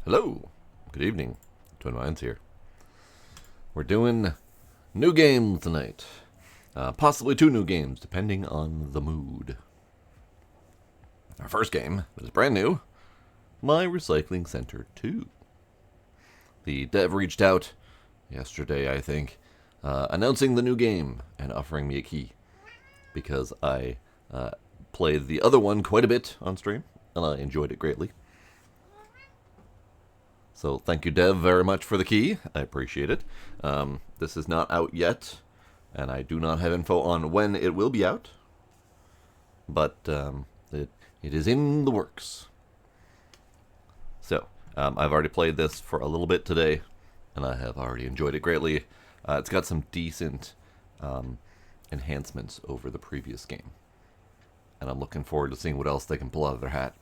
Hello, good evening. Twin Minds here. We're doing new games tonight. Possibly two new games, depending on the mood. Our first game is brand new, My Recycling Center 2. The dev reached out yesterday, I think, announcing the new game and offering me a key because I played the other one quite a bit on stream and I enjoyed it greatly. So thank you, Dev, very much for the key. I appreciate it. This is not out yet, and I do not have info on when it will be out. But it is in the works. So I've already played this for a little bit today, and I have already enjoyed it greatly. It's got some decent enhancements over the previous game, and I'm looking forward to seeing what else they can pull out of their hat.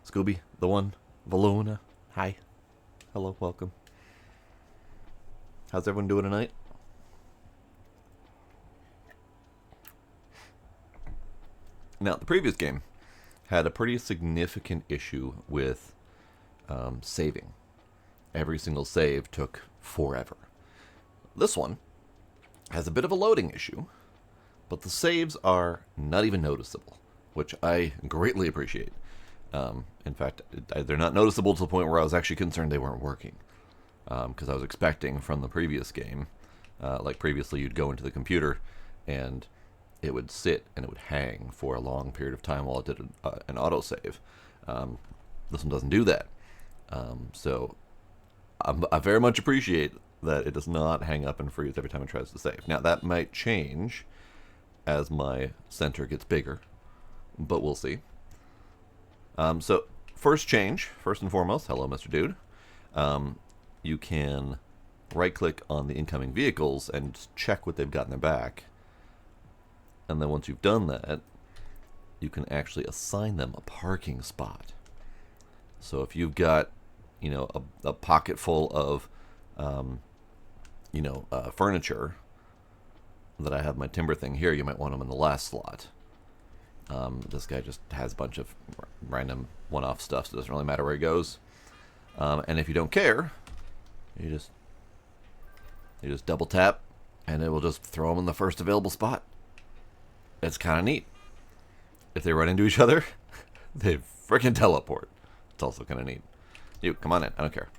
Scooby, the one. Valuna, hi. Hello, welcome. How's everyone doing tonight? Now, the previous game had a pretty significant issue with saving. Every single save took forever. This one has a bit of a loading issue, but the saves are not even noticeable, which I greatly appreciate. In fact, they're not noticeable to the point where I was actually concerned they weren't working. Because I was expecting from the previous game, like previously you'd go into the computer and it would sit and it would hang for a long period of time while it did an autosave. This one doesn't do that. So I very much appreciate that it does not hang up and freeze every time it tries to save. Now, that might change as my center gets bigger, but we'll see. So, first and foremost, hello, Mr. Dude. You can right-click on the incoming vehicles and just check what they've got in their back. And then once you've done that, you can actually assign them a parking spot. So if you've got, a pocket full of, furniture that I have my timber thing here, you might want them in the last slot. This guy just has a bunch of random one-off stuff, so it doesn't really matter where he goes. And if you don't care, you just double tap, and it will just throw them in the first available spot. It's kind of neat. If they run into each other, they freaking teleport. It's also kind of neat. You, come on in. I don't care.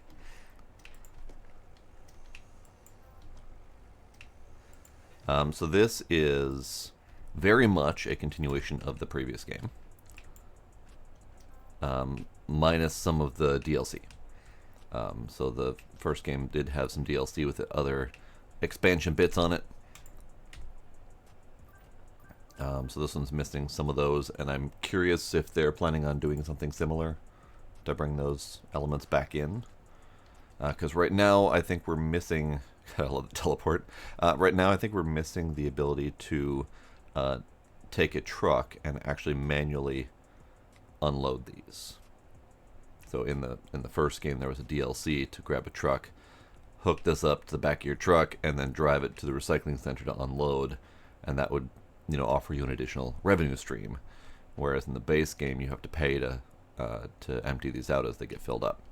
So this is very much a continuation of the previous game, minus some of the DLC. So the first game did have some DLC with other expansion bits on it. So this one's missing some of those, and I'm curious if they're planning on doing something similar to bring those elements back in. Because right now I think we're missing... I love the teleport. Right now I think we're missing the ability to take a truck and actually manually unload these. So in the first game there was a DLC to grab a truck, hook this up to the back of your truck, and then drive it to the recycling center to unload, and that would offer you an additional revenue stream. Whereas in the base game you have to pay to empty these out as they get filled up.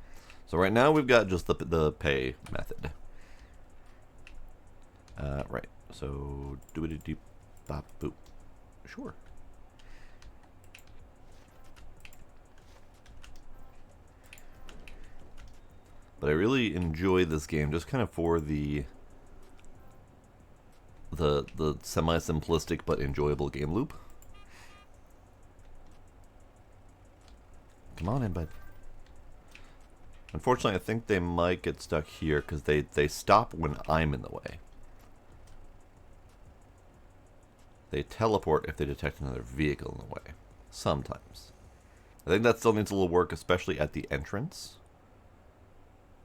So right now we've got just the pay method. Right. So do-a-dee-dee bop boop. Sure. But I really enjoy this game just kind of for the semi-simplistic but enjoyable game loop. Come on in, bud. Unfortunately, I think they might get stuck here because they stop when I'm in the way. They teleport if they detect another vehicle in the way. Sometimes. I think that still needs a little work, especially at the entrance,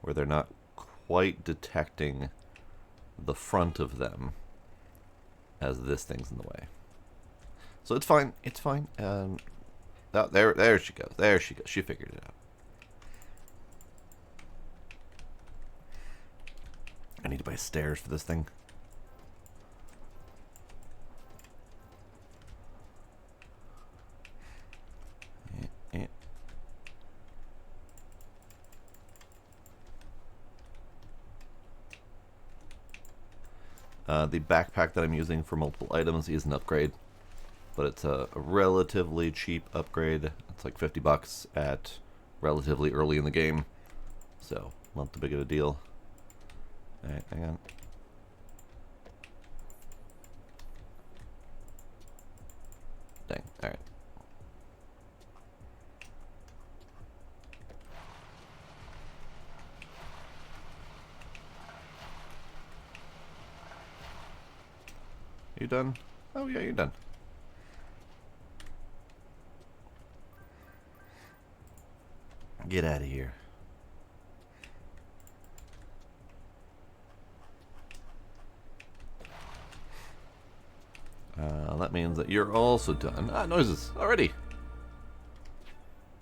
where they're not quite detecting the front of them as this thing's in the way. So it's fine. It's fine. There she goes. There she goes. She figured it out. I need to buy stairs for this thing. The backpack that I'm using for multiple items is an upgrade, but it's a relatively cheap upgrade. It's like $50 at relatively early in the game, so not too big of a deal. Alright, hang on. Dang, alright. You done? Oh yeah, you're done. Get out of here. That means that you're also done. Ah, noises already.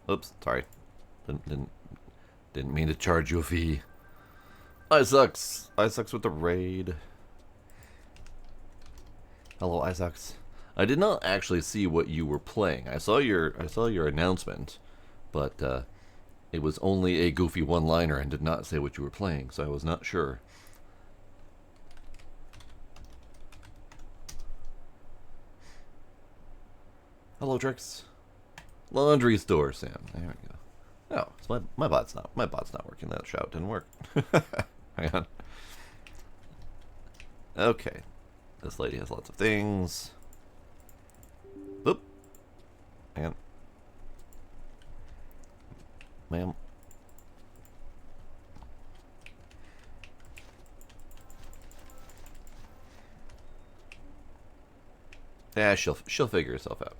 Oops, sorry. Didn't mean to charge you a fee. I sucks with the raid. Hello, Isaacs. I did not actually see what you were playing. I saw your announcement, but it was only a goofy one-liner and did not say what you were playing, so I was not sure. Hello, Trix. Laundry store, Sam. There we go. Oh, so my bot's not working. That shout didn't work. Hang on. Okay. This lady has lots of things. Oop. Hang on. Ma'am. Yeah, she'll figure herself out.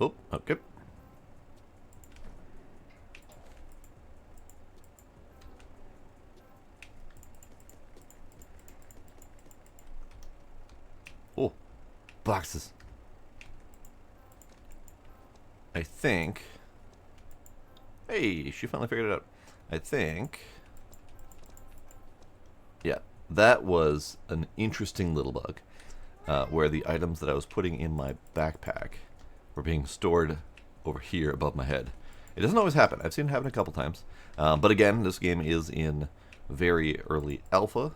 Oh, okay. Oh, boxes. I think... Hey, she finally figured it out. I think... Yeah, that was an interesting little bug, where the items that I was putting in my backpack were being stored over here above my head. It doesn't always happen. I've seen it happen a couple times. But again, this game is in very early alpha,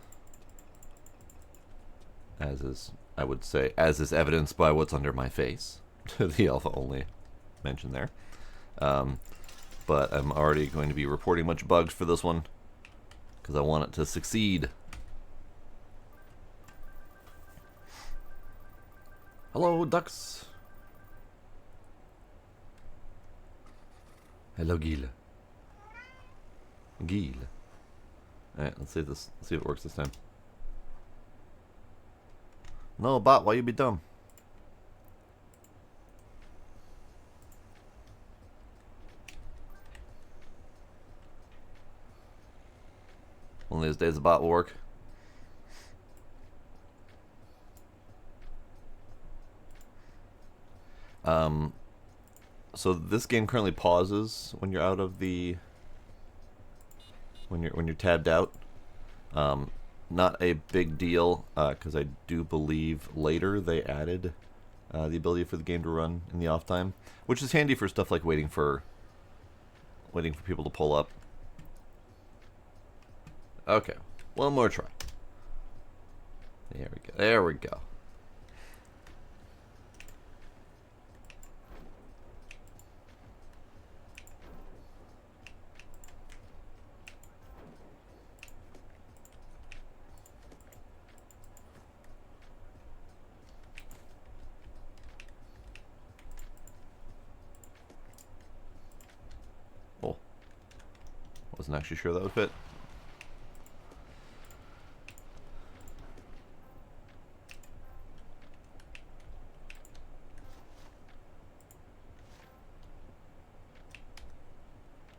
as is, I would say, as is evidenced by what's under my face. The alpha only mentioned there. But I'm already going to be reporting a bunch of bugs for this one, because I want it to succeed. Hello, ducks. Hello, Gila. Gila. Alright, let's see this. Let's see if it works this time. No, bot, why you be dumb? One of these days the bot will work. So this game currently pauses when you're out of the when you're tabbed out. Not a big deal, because I do believe later they added the ability for the game to run in the off time, which is handy for stuff like waiting for people to pull up. Okay, one more try. There we go. There we go. Oh, wasn't actually sure that would fit.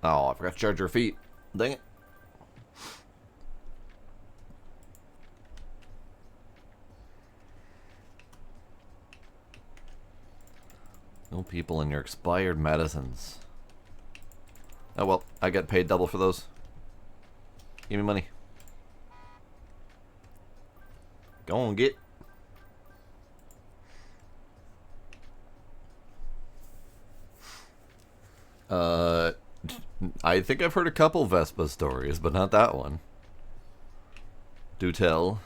Oh, I forgot to charge her feet. Dang it. No people in your expired medicines. Oh well, I get paid double for those. Give me money. Go on, get. Uh, I think I've heard a couple Vespa stories, but not that one. Do tell.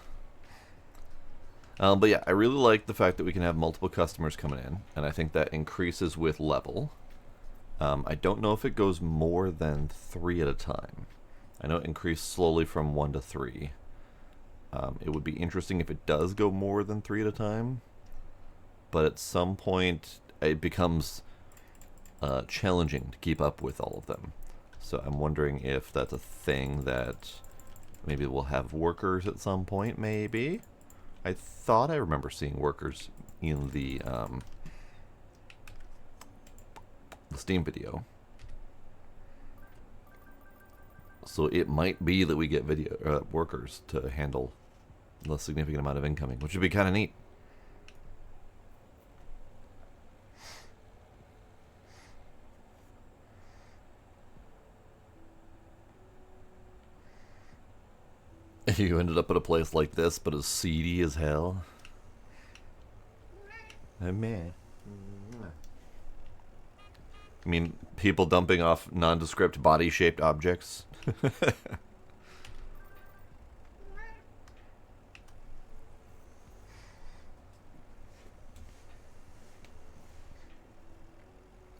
But yeah, I really like the fact that we can have multiple customers coming in, and I think that increases with level. I don't know if it goes more than 3 at a time. I know it increased slowly from 1 to 3. It would be interesting if it does go more than 3 at a time, but at some point it becomes challenging to keep up with all of them. So I'm wondering if that's a thing that maybe we'll have workers at some point, maybe? I thought I remember seeing workers in the Steam video. So it might be that we get video workers to handle a significant amount of incoming, which would be kind of neat. You ended up at a place like this, but as seedy as hell. Oh, man. I mean, people dumping off nondescript body-shaped objects.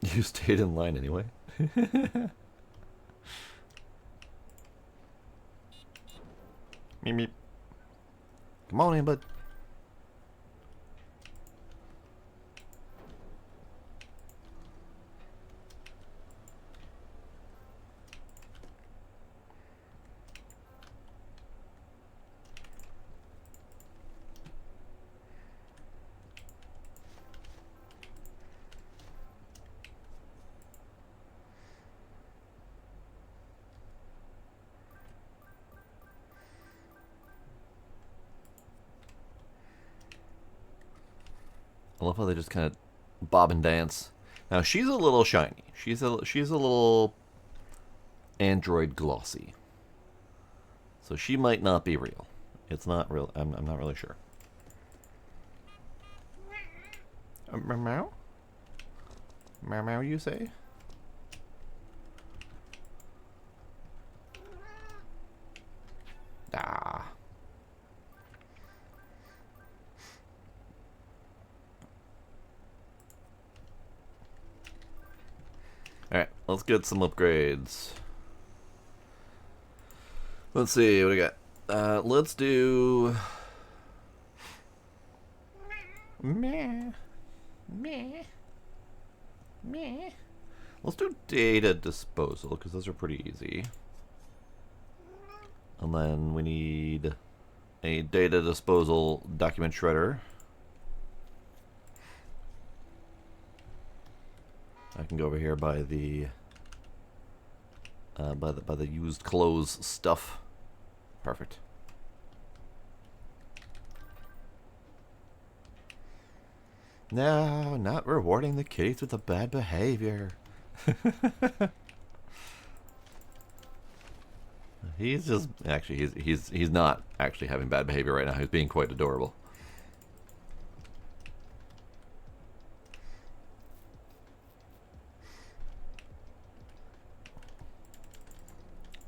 You stayed in line anyway. Meep meep. Come on in, bud. I love how they just kind of bob and dance. Now she's a little shiny. She's a little android glossy. So she might not be real. It's not real. I'm not really sure. Meow? Meow meow, you say? Ah. Alright, let's get some upgrades. Let's see, what do we got? Let's do... Meh. Meh. Meh. Let's do data disposal, because those are pretty easy. And then we need a data disposal document shredder. I can go over here by the used clothes stuff. Perfect. No, not rewarding the kitties with the bad behavior. He's just actually he's not actually having bad behavior right now. He's being quite adorable.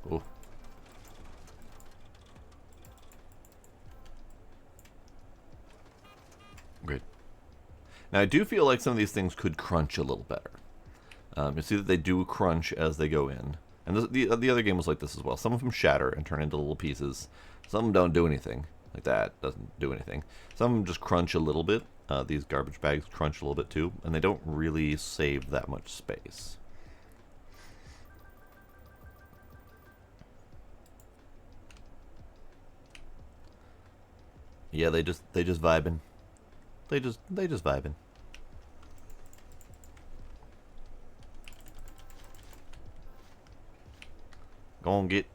Oh. Great. Now I do feel like some of these things could crunch a little better. You see that they do crunch as they go in. And the other game was like this as well. Some of them shatter and turn into little pieces. Some of them don't do anything. Like that doesn't do anything. Some of them just crunch a little bit. These garbage bags crunch a little bit too. And they don't really save that much space. Yeah, they just vibing. They just vibing. Go on, get.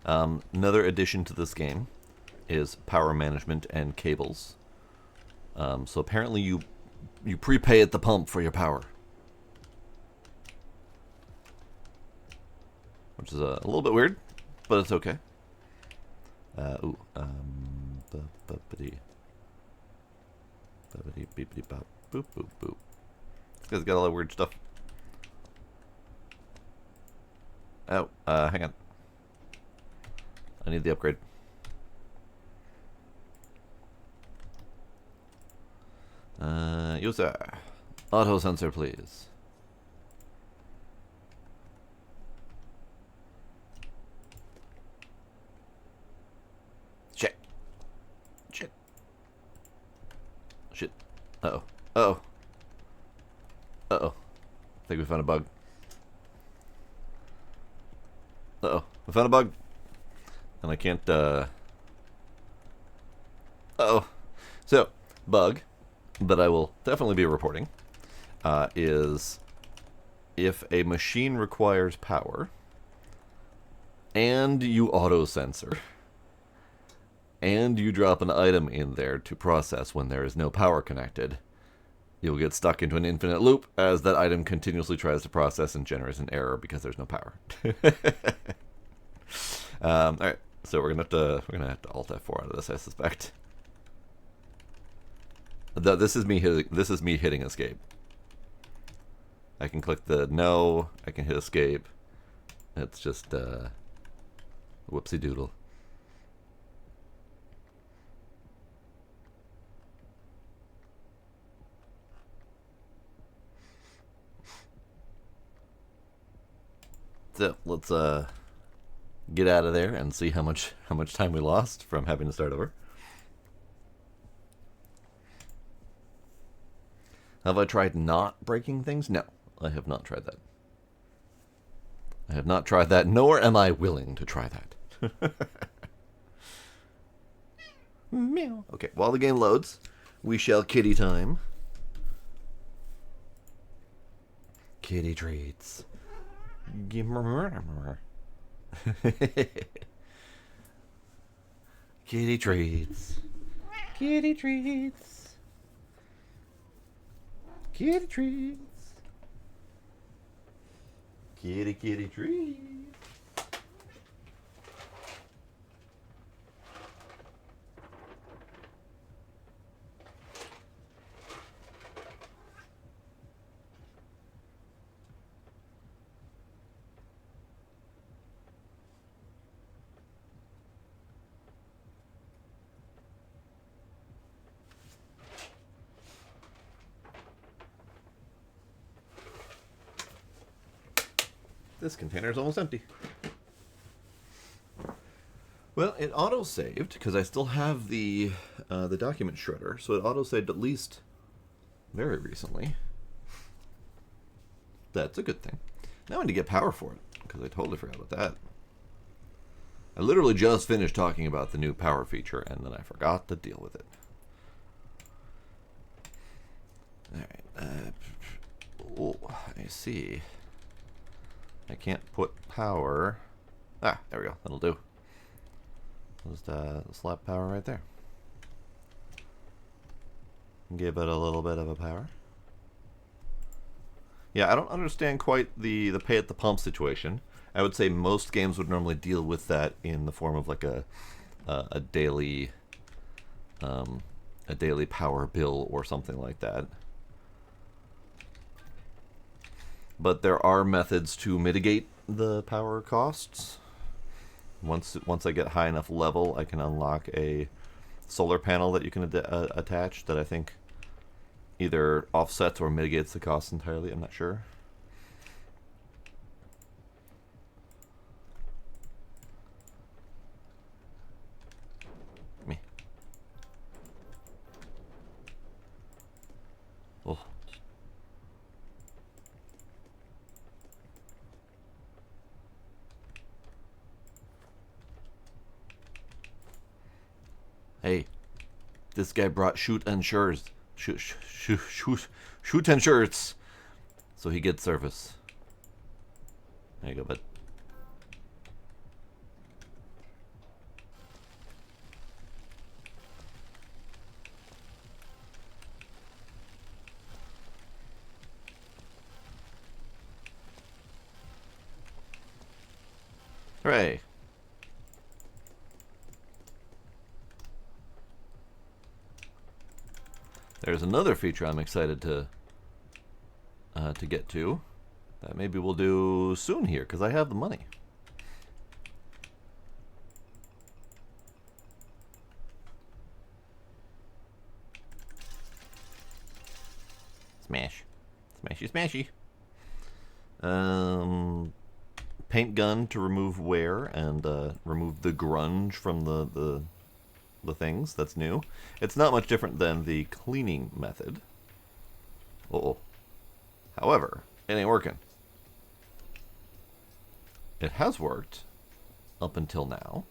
Another addition to this game is power management and cables. So apparently you prepay at the pump for your power, which is a little bit weird, but it's okay. Beep-beep-bop. Boop, boop, boop. This guy's got a lot of weird stuff. Oh, hang on. I need the upgrade. User. Auto sensor, please. Shit. Shit. Shit. Uh-oh. Uh-oh. Uh-oh. I think we found a bug. Uh-oh. We found a bug. And I can't, Uh-oh. So, bug that I will definitely be reporting is if a machine requires power and you auto-sensor and you drop an item in there to process when there is no power connected, you'll get stuck into an infinite loop as that item continuously tries to process and generates an error because there's no power. All right, so we're gonna have to Alt F4 out of this, I suspect. This is me hitting escape. I can click the no. I can hit escape. It's just whoopsie doodle. So let's get out of there and see how much time we lost from having to start over. Have I tried not breaking things? No, I have not tried that. I have not tried that, nor am I willing to try that. Meow. Okay, while the game loads, we shall kitty time. Kitty treats. Kitty treats. Kitty treats. Kitty treats. Kitty, kitty treats. This container is almost empty. Well, it auto-saved because I still have the document shredder, so it auto-saved at least very recently. That's a good thing. Now I need to get power for it because I totally forgot about that. I literally just finished talking about the new power feature and then I forgot to deal with it. All right. Oh, I see. I can't put power. Ah, there we go. That'll do. Just slap power right there. Give it a little bit of a power. Yeah, I don't understand quite the pay at the pump situation. I would say most games would normally deal with that in the form of like a daily power bill or something like that. But there are methods to mitigate the power costs. Once I get high enough level, I can unlock a solar panel that you can attach that I think either offsets or mitigates the cost entirely. I'm not sure. Me. Oh. Hey, this guy brought shoot and shirts. Shoot and shirts. So he gets service. There you go, bud. Hooray. There's another feature I'm excited to get to that maybe we'll do soon here because I have the money. Smash. Smashy, smashy. Paint gun to remove wear and remove the grunge from the things. That's new. It's not much different than the cleaning method. Uh-oh. However, it ain't working. It has worked up until now.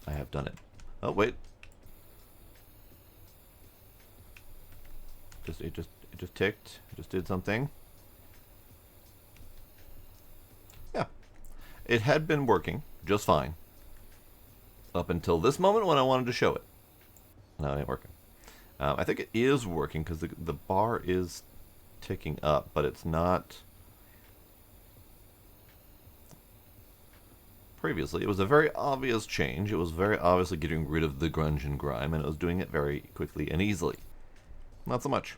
I have done it. Oh, wait. It just ticked. It just did something. Yeah. It had been working just fine up until this moment when I wanted to show it. No, it ain't working. I think it is working because the bar is ticking up, but it's not. Previously, it was a very obvious change. It was very obviously getting rid of the grunge and grime, and it was doing it very quickly and easily. Not so much.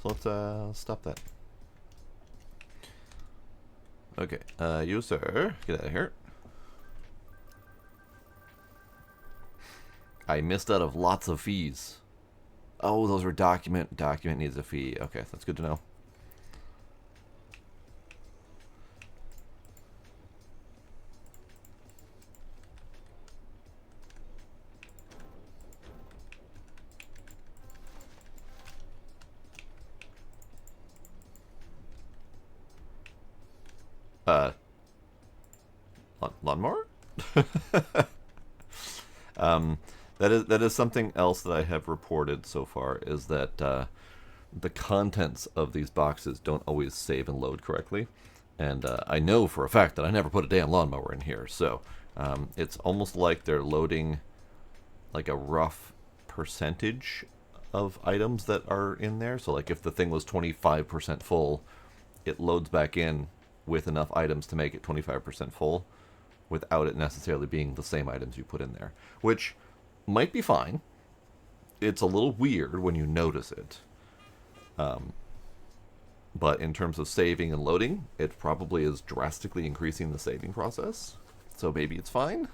So let's stop that. Okay, you sir, get out of here. I missed out of lots of fees. Oh, those were document. Document needs a fee. Okay, that's good to know. Lawnmower? That is something else that I have reported so far, is that the contents of these boxes don't always save and load correctly. And I know for a fact that I never put a damn lawnmower in here, so it's almost like they're loading like a rough percentage of items that are in there. So like if the thing was 25% full, it loads back in with enough items to make it 25% full without it necessarily being the same items you put in there, which might be fine. It's a little weird when you notice it. But in terms of saving and loading, it probably is drastically increasing the saving process. So maybe it's fine.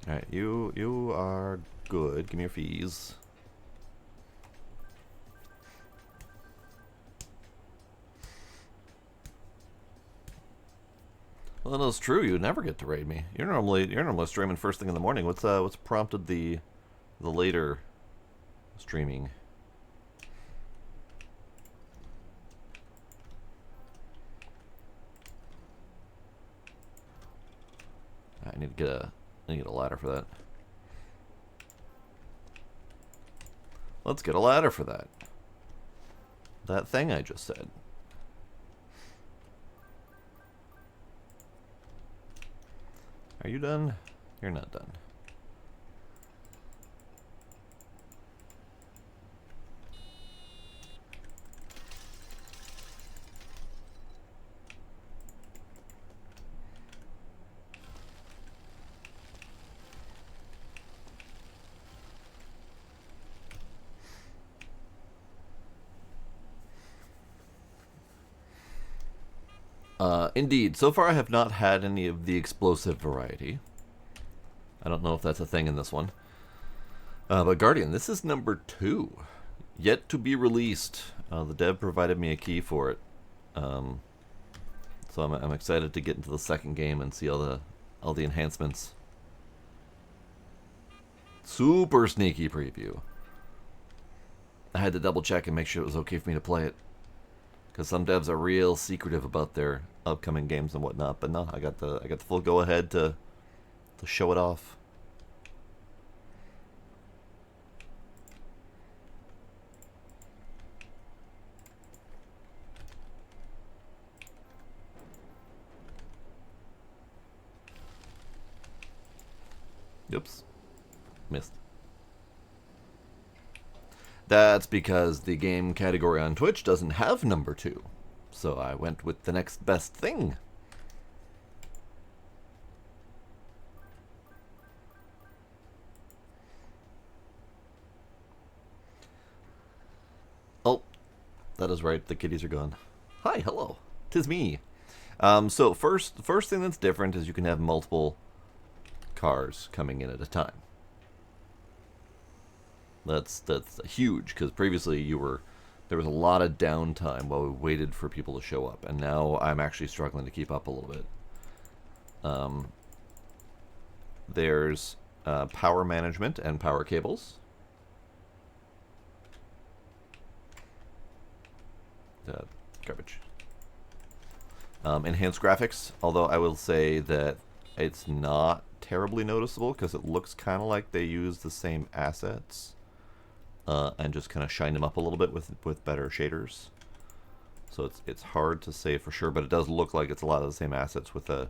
Alright, you are good. Give me your fees. Well, that's true. You would never get to raid me. You're normally streaming first thing in the morning. What's prompted the later streaming? I need to get a ladder for that. Let's get a ladder for that. That thing I just said. Are you done? You're not done. Indeed. So far I have not had any of the explosive variety. I don't know if that's a thing in this one. But Guardian, this is number 2. Yet to be released. The dev provided me a key for it. So I'm excited to get into the second game and see all the enhancements. Super sneaky preview. I had to double check and make sure it was okay for me to play it. Because some devs are real secretive about their upcoming games and whatnot, but no, I got the full go ahead to show it off. Oops, missed. That's because the game category on Twitch doesn't have number 2. So I went with the next best thing. That is right. The kitties are gone. Hi, hello. 'Tis me. So first thing that's different is you can have multiple cars coming in at a time. That's huge because previously there was a lot of downtime while we waited for people to show up, and now I'm actually struggling to keep up a little bit. There's power management and power cables. Garbage. Enhanced graphics, although I will say that it's not terribly noticeable because it looks kind of like they use the same assets and just kind of shine them up a little bit with better shaders. So it's hard to say for sure, but it does look like it's a lot of the same assets with a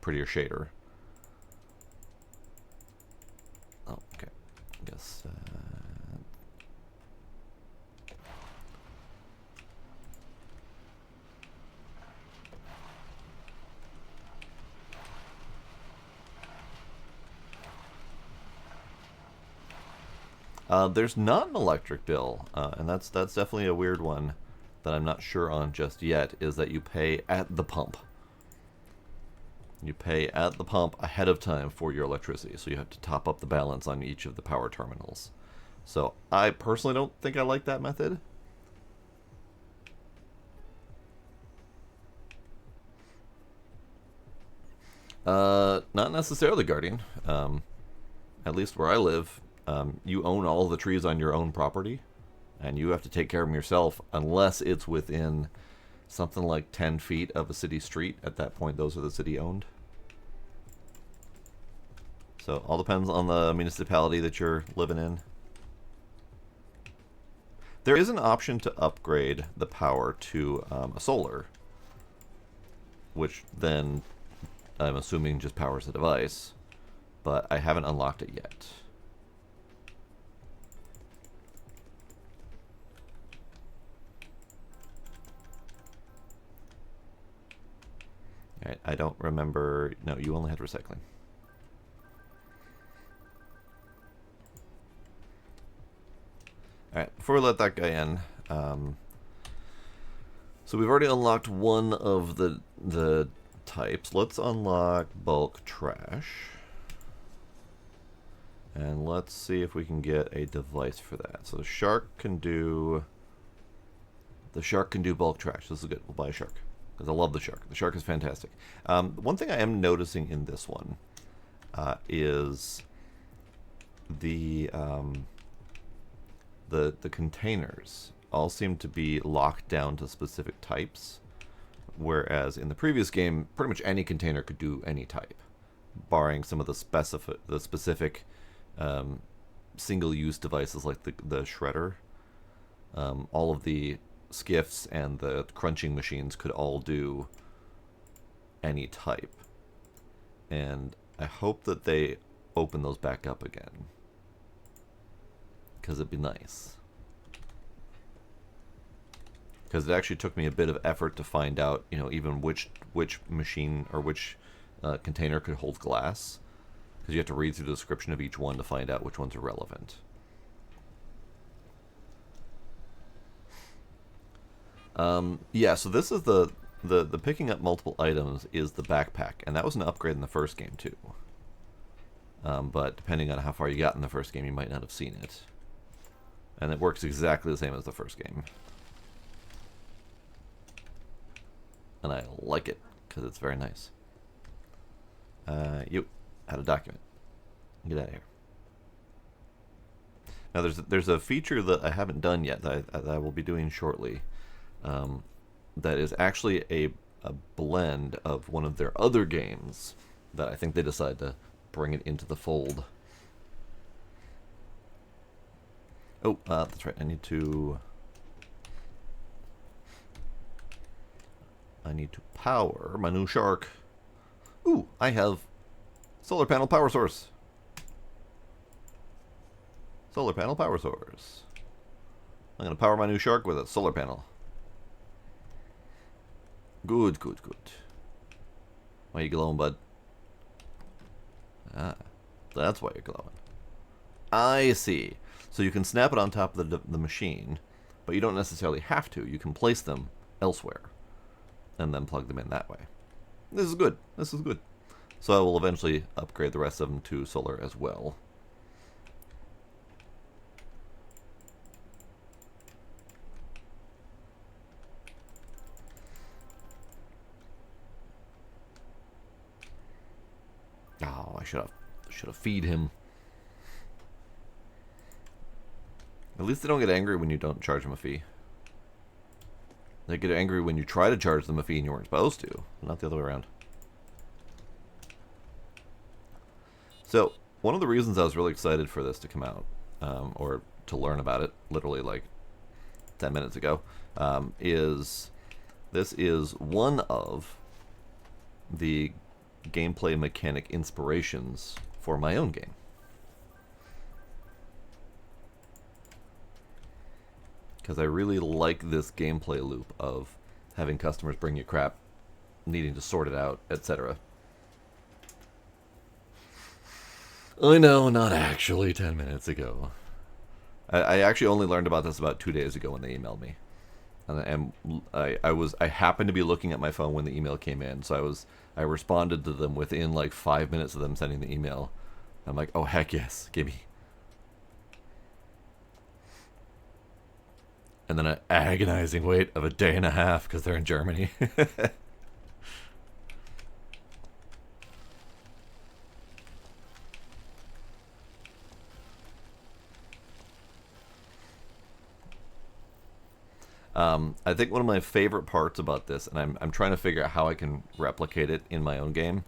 prettier shader. Oh, okay. I guess. There's not an electric bill, and that's definitely a weird one that I'm not sure on just yet, is that you pay at the pump. You pay at the pump ahead of time for your electricity, so you have to top up the balance on each of the power terminals. So I personally don't think I like that method. Not necessarily, Guardian. At least where I live, you own all the trees on your own property, and you have to take care of them yourself unless it's within something like 10 feet of a city street. At that point, those are the city owned. So all depends on the municipality that you're living in. There is an option to upgrade the power to a solar, which then I'm assuming just powers the device, but I haven't unlocked it yet. I don't remember. No, you only had recycling. Alright, before we let that guy in, so we've already unlocked one of the types. Let's unlock bulk trash. And let's see if we can get a device for that. So the shark can do bulk trash. This is good. We'll buy a shark, because I love the shark. The shark is fantastic. One thing I am noticing in this one is the containers all seem to be locked down to specific types, whereas in the previous game, pretty much any container could do any type, barring some of the specific single-use devices like the shredder. All of the skiffs and the crunching machines could all do any type, and I hope that they open those back up again, because it'd be nice. Because it actually took me a bit of effort to find out, even which machine or which container could hold glass, because you have to read through the description of each one to find out which ones are relevant. Yeah, so this is the picking up multiple items is the backpack, and that was an upgrade in the first game too. But depending on how far you got in the first game, you might not have seen it. And it works exactly the same as the first game. And I like it, because it's very nice. You had a document. Get out of here. Now there's a feature that I haven't done yet that I will be doing shortly. That is actually a blend of one of their other games that I think they decided to bring it into the fold. Oh, that's right. I need to power my new shark. Ooh, I have solar panel power source. Solar panel power source. I'm going to power my new shark with a solar panel. Good, good, good. Why are you glowing, bud? Ah, that's why you're glowing. I see. So you can snap it on top of the machine, But you don't necessarily have to. You can place them elsewhere and then plug them in that way. This is good. This is good. So I will eventually upgrade the rest of them to solar as well. Oh, I should have feed him. At least they don't get angry when you don't charge them a fee. They get angry when you try to charge them a fee and you weren't supposed to, not the other way around. So, one of the reasons I was really excited for this to come out, or to learn about it, literally like 10 minutes ago, is this is one of the gameplay mechanic inspirations for my own game. Because I really like this gameplay loop of having customers bring you crap, needing to sort it out, etc. I know, not actually 10 minutes ago. I actually only learned about this about 2 days ago when they emailed me. And I happened to be looking at my phone when the email came in, so I responded to them within like 5 minutes of them sending the email. I'm like, oh heck yes, gimme. And then an agonizing wait of a day and a half because they're in Germany. I think one of my favorite parts about this, and I'm trying to figure out how I can replicate it in my own game,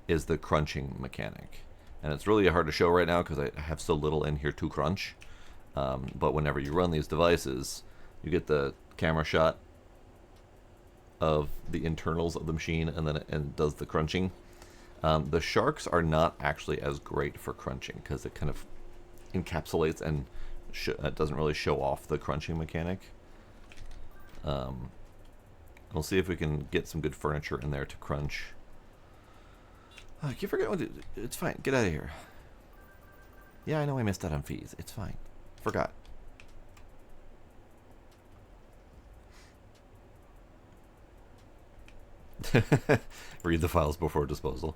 is the crunching mechanic. And it's really hard to show right now because I have so little in here to crunch. But whenever you run these devices, you get the camera shot of the internals of the machine, and then it does the crunching. The sharks are not actually as great for crunching because it kind of encapsulates and doesn't really show off the crunching mechanic. We'll see if we can get some good furniture in there to crunch. I keep forgetting what to do. It's fine. Get out of here. Yeah, I know I missed out on fees. It's fine. Forgot. Read the files before disposal.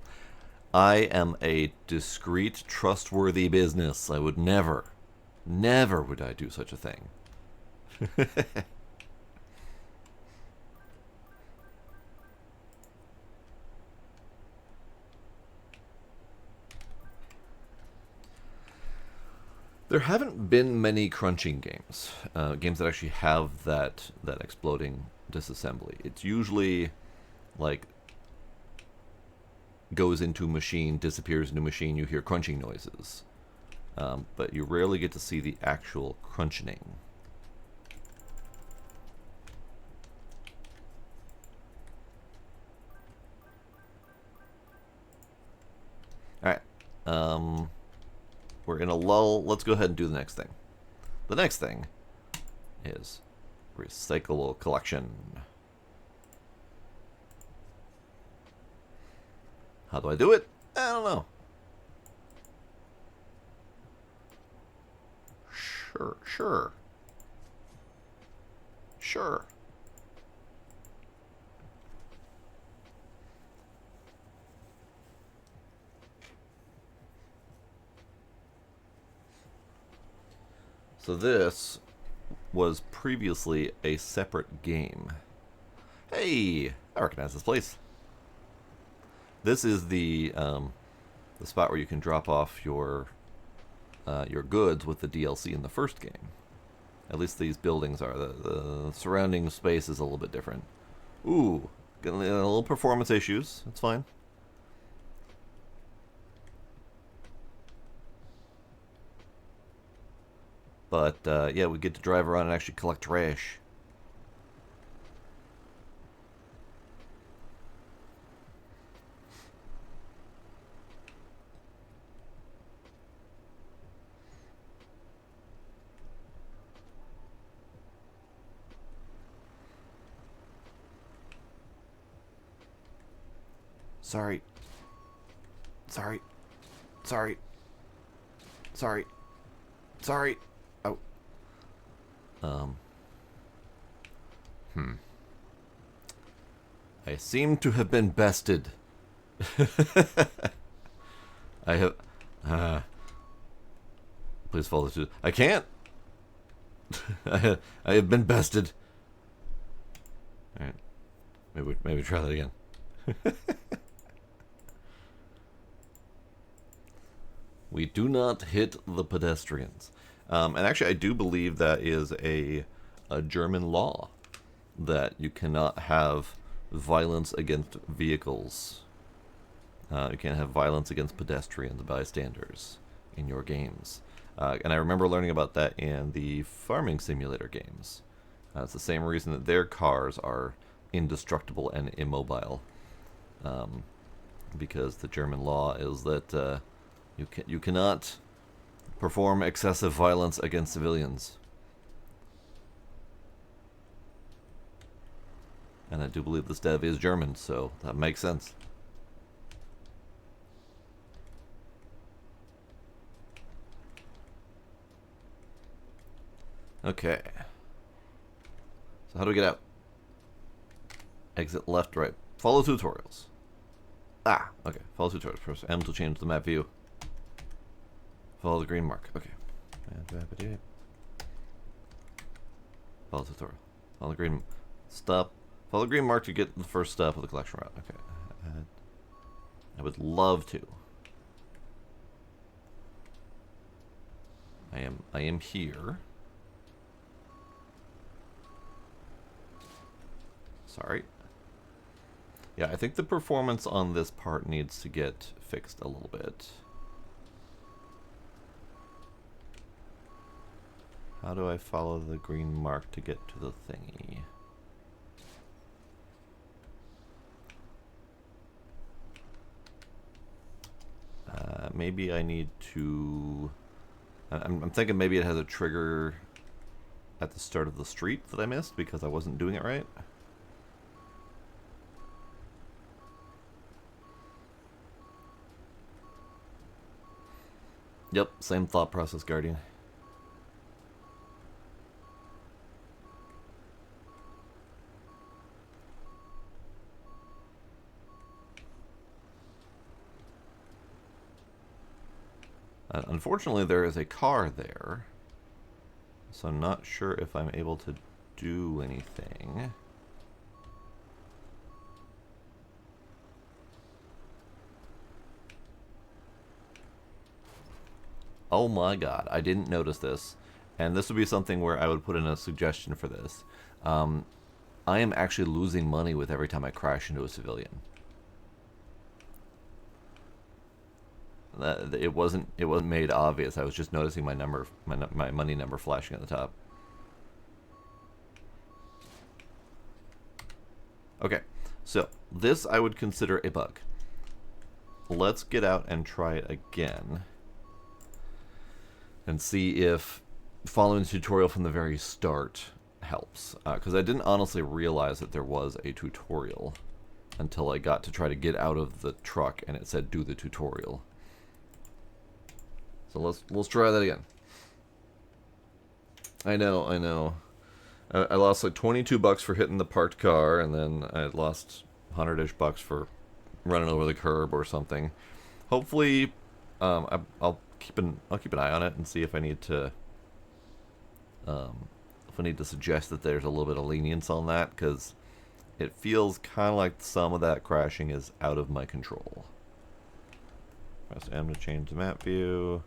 I am a discreet, trustworthy business. I would never would I do such a thing. There haven't been many crunching games, games that actually have that exploding disassembly. It's usually like goes into machine, disappears into machine, you hear crunching noises. But you rarely get to see the actual crunching. Alright. We're in a lull. Let's go ahead and do the next thing. The next thing is recyclable collection. How do I do it? I don't know. Sure. So this was previously a separate game. Hey, I recognize this place. This is the spot where you can drop off your goods with the DLC in the first game. At least these buildings are. The surrounding space is a little bit different. Ooh, getting a little performance issues. That's fine. But, yeah, we get to drive around and actually collect trash. Sorry. Oh. I seem to have been bested. I have... please follow this. I can't! I have been bested. Alright. Maybe try that again. We do not hit the pedestrians. And actually, I do believe that is a German law, that you cannot have violence against vehicles. You can't have violence against pedestrians, bystanders in your games. And I remember learning about that in the farming simulator games. It's the same reason that their cars are indestructible and immobile. Because the German law is that you cannot perform excessive violence against civilians. And I do believe this dev is German, so that makes sense. Okay. So how do we get out? Exit left, right. Follow tutorials. Ah, okay. Follow tutorials. Press M to change the map view. Follow the green mark. Okay. Follow tutorial. Follow the green. Stop. Follow the green mark to get the first step of the collection route. Okay. I would love to. I am here. Sorry. Yeah, I think the performance on this part needs to get fixed a little bit. How do I follow the green mark to get to the thingy? Maybe I need to... I'm thinking maybe it has a trigger at the start of the street that I missed because I wasn't doing it right. Yep, same thought process, Guardian. Unfortunately, there is a car there, so I'm not sure if I'm able to do anything. Oh my god, I didn't notice this. And this would be something where I would put in a suggestion for this. I am actually losing money with every time I crash into a civilian. It wasn't made obvious. I was just noticing my number, my money number flashing at the top. Okay, so this I would consider a bug. Let's get out and try it again and see if following the tutorial from the very start helps. Because I didn't honestly realize that there was a tutorial until I got to try to get out of the truck and it said do the tutorial. So let's try that again. I know. I lost like 22 bucks for hitting the parked car, and then I lost 100-ish bucks for running over the curb or something. Hopefully, I'll keep an eye on it and see if I need to suggest that there's a little bit of lenience on that, because it feels kind of like some of that crashing is out of my control. Press M to change the map view.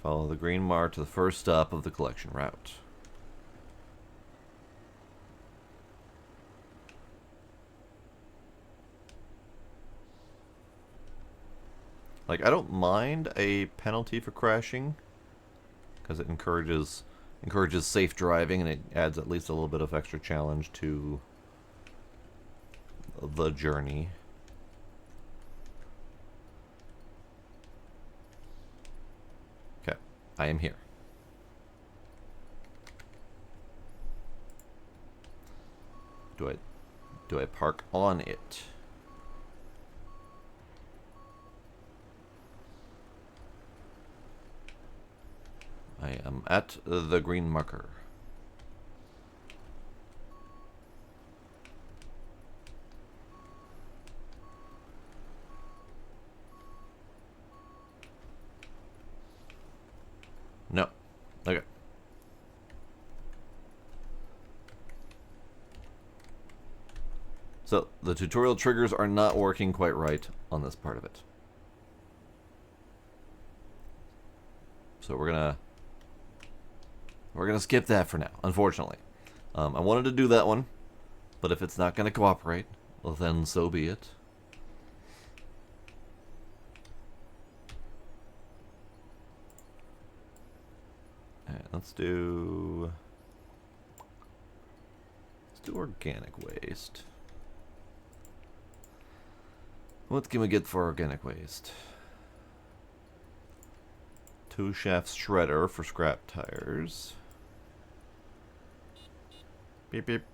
Follow the green mark to the first stop of the collection route. Like, I don't mind a penalty for crashing, because it encourages safe driving, and it adds at least a little bit of extra challenge to the journey. Okay, I am here. Do I park on it? I am at the green marker. So the tutorial triggers are not working quite right on this part of it. So we're gonna skip that for now, unfortunately. I wanted to do that one, but if it's not gonna cooperate, well then so be it. Alright, let's do organic waste. What can we get for organic waste? 2 shafts shredder for scrap tires. Beep beep.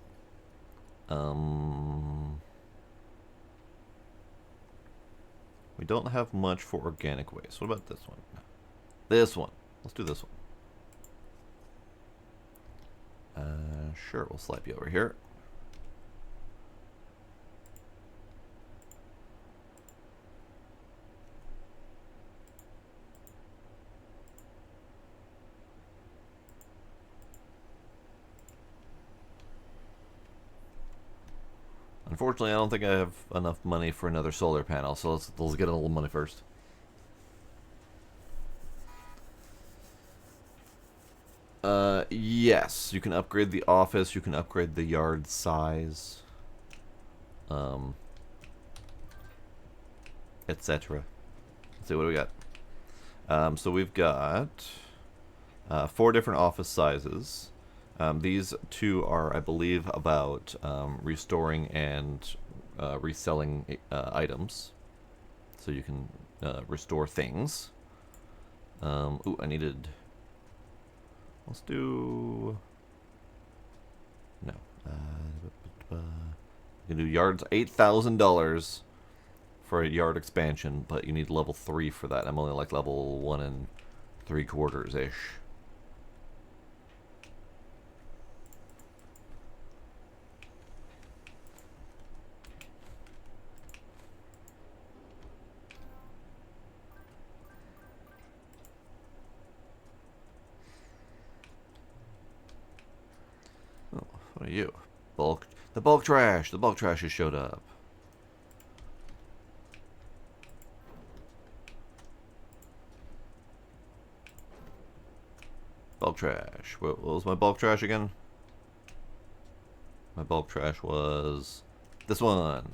We don't have much for organic waste. What about this one? This one. Let's do this one. Sure, we'll slap you over here. Unfortunately, I don't think I have enough money for another solar panel, so let's get a little money first. Yes, you can upgrade the office, you can upgrade the yard size, etc. Let's see what do we got. So we've got 4 different office sizes. These 2 are, I believe, about restoring and reselling items. So you can restore things. Ooh, I needed... Let's do... No. You can do yards, $8,000 for a yard expansion, but you need level 3 for that. I'm only like level 1 3/4-ish. What are you? The bulk trash! The bulk trash has showed up. Bulk trash. What was my bulk trash again? My bulk trash was this one.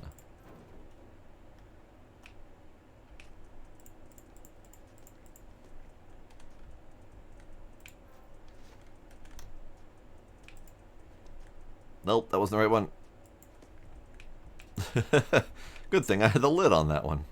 Nope, that wasn't the right one. Good thing I had the lid on that one.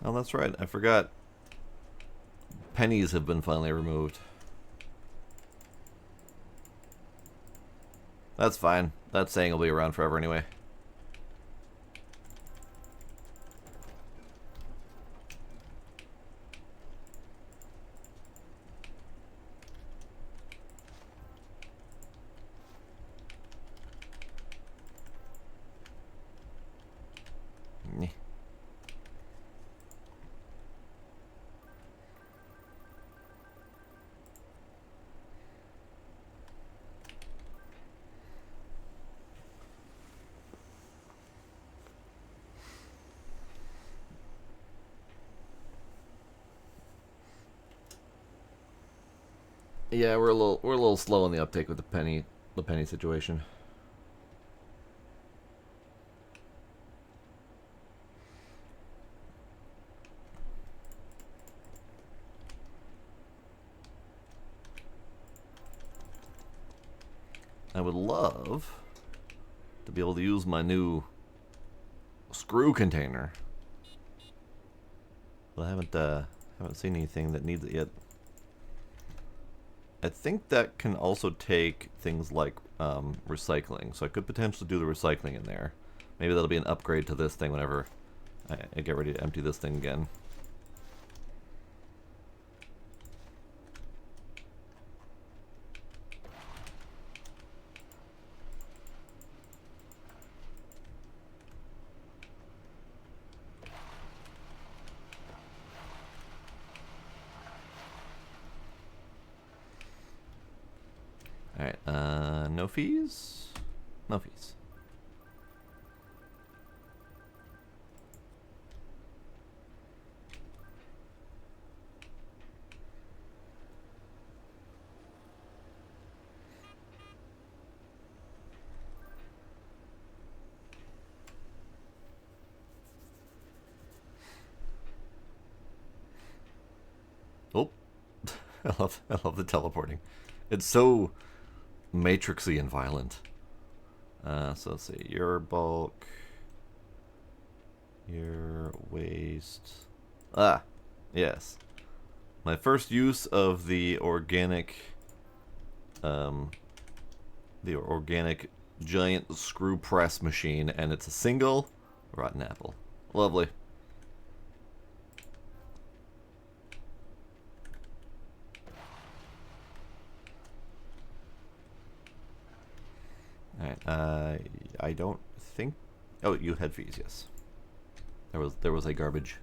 Oh, that's right. I forgot. Pennies have been finally removed. That's fine. That saying will be around forever anyway. Yeah, we're a little slow on the uptake with the penny situation. I would love to be able to use my new screw container, but I haven't seen anything that needs it yet. I think that can also take things like recycling, so I could potentially do the recycling in there. Maybe that'll be an upgrade to this thing whenever I get ready to empty this thing again. No fees? No fees. Oh, I love the teleporting. It's so matrixy and violent. So let's see, your bulk, your waste. Ah, yes. My first use of the organic giant screw press machine, and it's a single rotten apple. Lovely. Alright, I don't think... Oh, you had fees, yes. There was a garbage.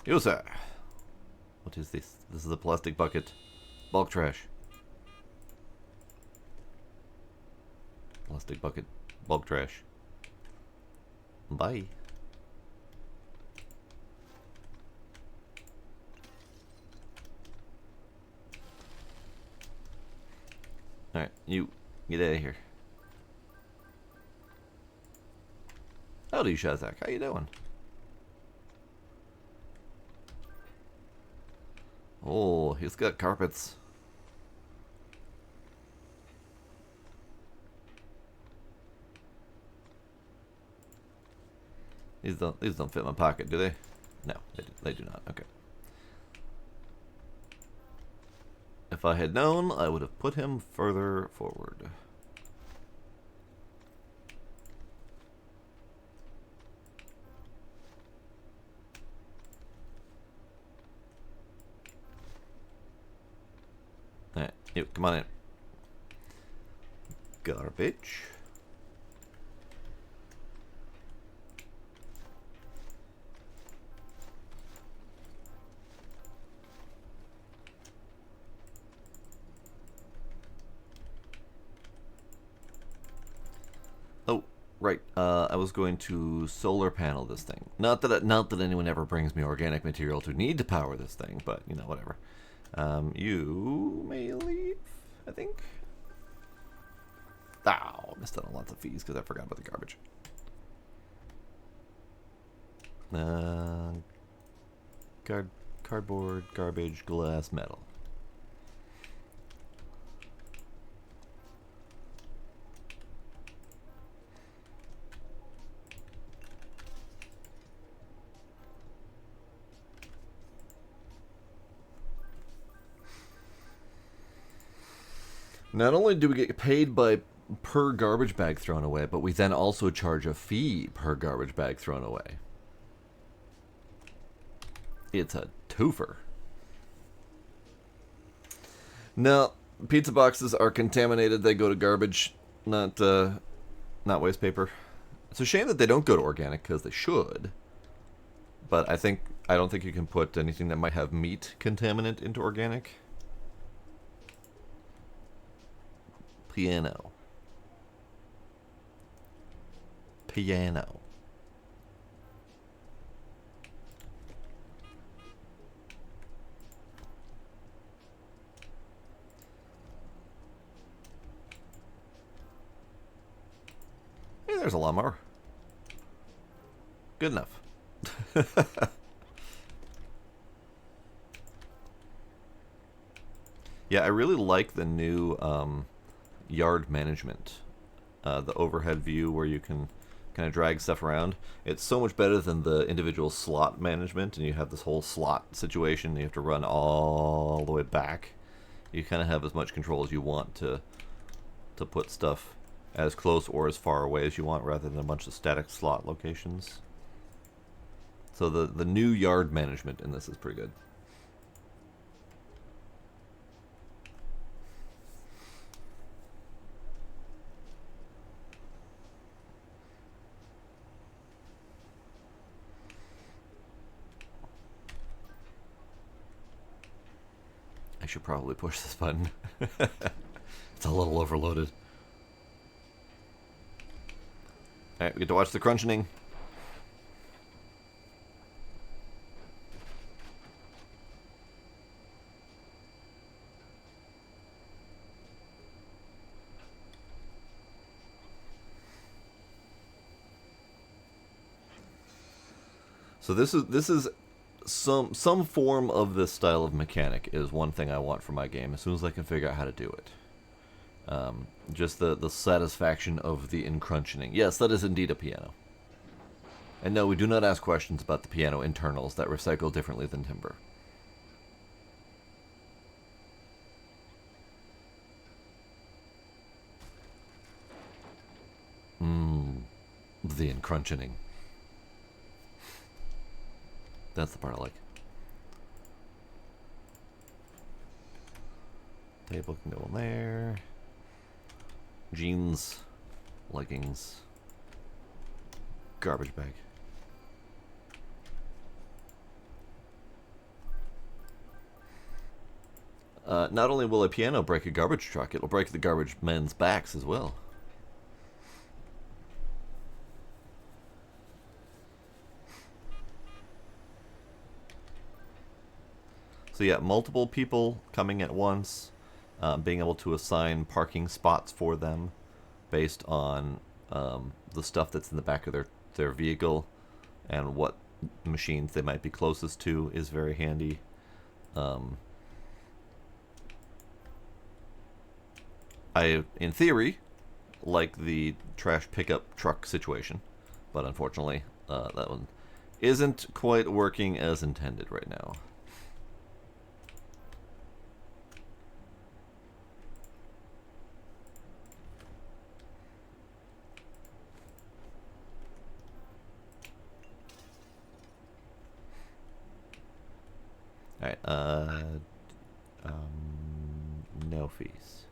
User! What is this? This is a plastic bucket. Bulk trash. Plastic bucket. Bulk trash. Bye. Alright, you get out of here. Howdy, Shazak. How you doing? Oh, he's got carpets. These don't fit in my pocket, do they? No, they do not. Okay. If I had known, I would have put him further forward. Alright, you come on in. Garbage. Oh, right. I was going to solar panel this thing. Not that anyone ever brings me organic material to need to power this thing, but you know, whatever. You may leave, I think. Oh, missed out on lots of fees because I forgot about the garbage. Cardboard, garbage, glass, metal. Not only do we get paid by per garbage bag thrown away, but we then also charge a fee per garbage bag thrown away. It's a twofer. No, pizza boxes are contaminated. They go to garbage, not waste paper. It's a shame that they don't go to organic because they should. But I don't think you can put anything that might have meat contaminant into organic. Piano. Piano. Hey, there's a lawnmower. Good enough. Yeah, I really like the new yard management. The overhead view where you can kind of drag stuff around. It's so much better than the individual slot management, and you have this whole slot situation. You have to run all the way back. You kind of have as much control as you want to put stuff as close or as far away as you want, rather than a bunch of static slot locations. So the new yard management in this is pretty good. I should probably push this button. It's a little overloaded. Alright, we get to watch the crunching. So this is some form of this style of mechanic is one thing I want for my game as soon as I can figure out how to do it. Just the satisfaction of the encrunching. Yes, that is indeed a piano. And no, we do not ask questions about the piano internals that recycle differently than timber. The encrunching. That's the part I like. Table can go in there. Jeans, leggings, garbage bag. Not only will a piano break a garbage truck, it'll break the garbage men's backs as well. So yeah, multiple people coming at once, being able to assign parking spots for them based on the stuff that's in the back of their vehicle and what machines they might be closest to is very handy. I, in theory, like the trash pickup truck situation, but unfortunately, that one isn't quite working as intended right now. Alright, no fees.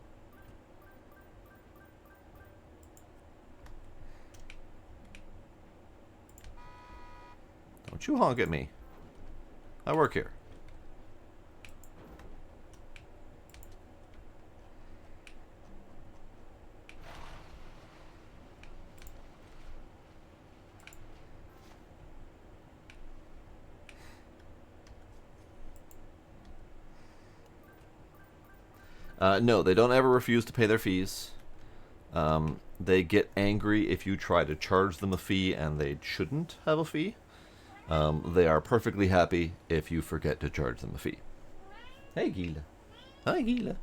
Don't you honk at me. I work here. No, they don't ever refuse to pay their fees. They get angry if you try to charge them a fee and they shouldn't have a fee. They are perfectly happy if you forget to charge them a fee. Hey, Gila. Hi, Gila.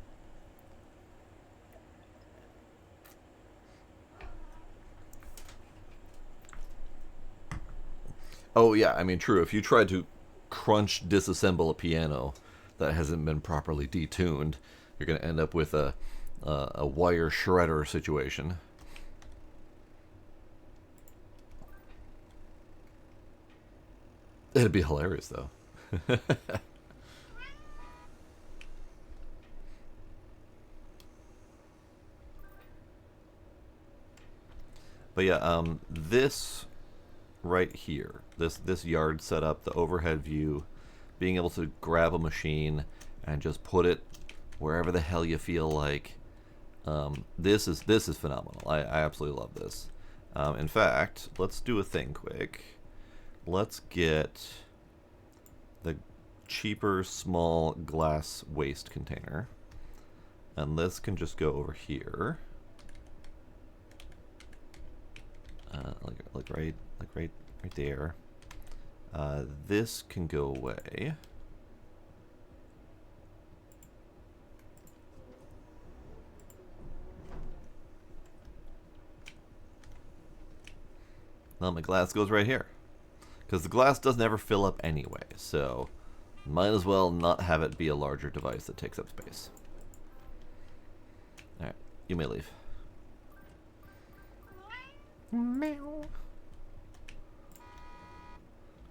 Oh, yeah, I mean, true. If you try to disassemble a piano that hasn't been properly detuned, you're going to end up with a wire shredder situation. It'd be hilarious, though. But yeah, this right here, this yard setup, the overhead view, being able to grab a machine and just put it wherever the hell you feel like. This is phenomenal. I absolutely love this. In fact, let's do a thing quick. Let's get the cheaper small glass waste container, and this can just go over here, like right there. This can go away. Now my glass goes right here. Because the glass doesn't ever fill up anyway, so might as well not have it be a larger device that takes up space. Alright, you may leave. Meow.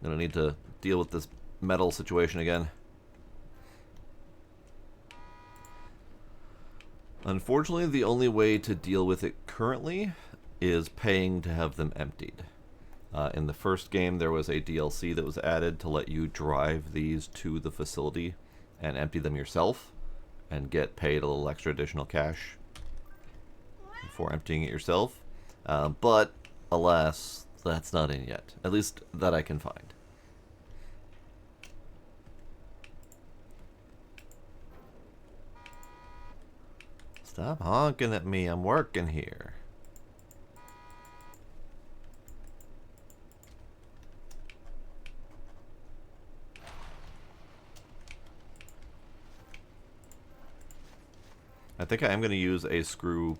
Gonna need to deal with this metal situation again. Unfortunately, the only way to deal with it currently is paying to have them emptied. In the first game, there was a DLC that was added to let you drive these to the facility and empty them yourself. and get paid a little extra additional cash before emptying it yourself. But alas, that's not in yet. At least that I can find. Stop honking at me, I'm working here. I think I am going to use a screw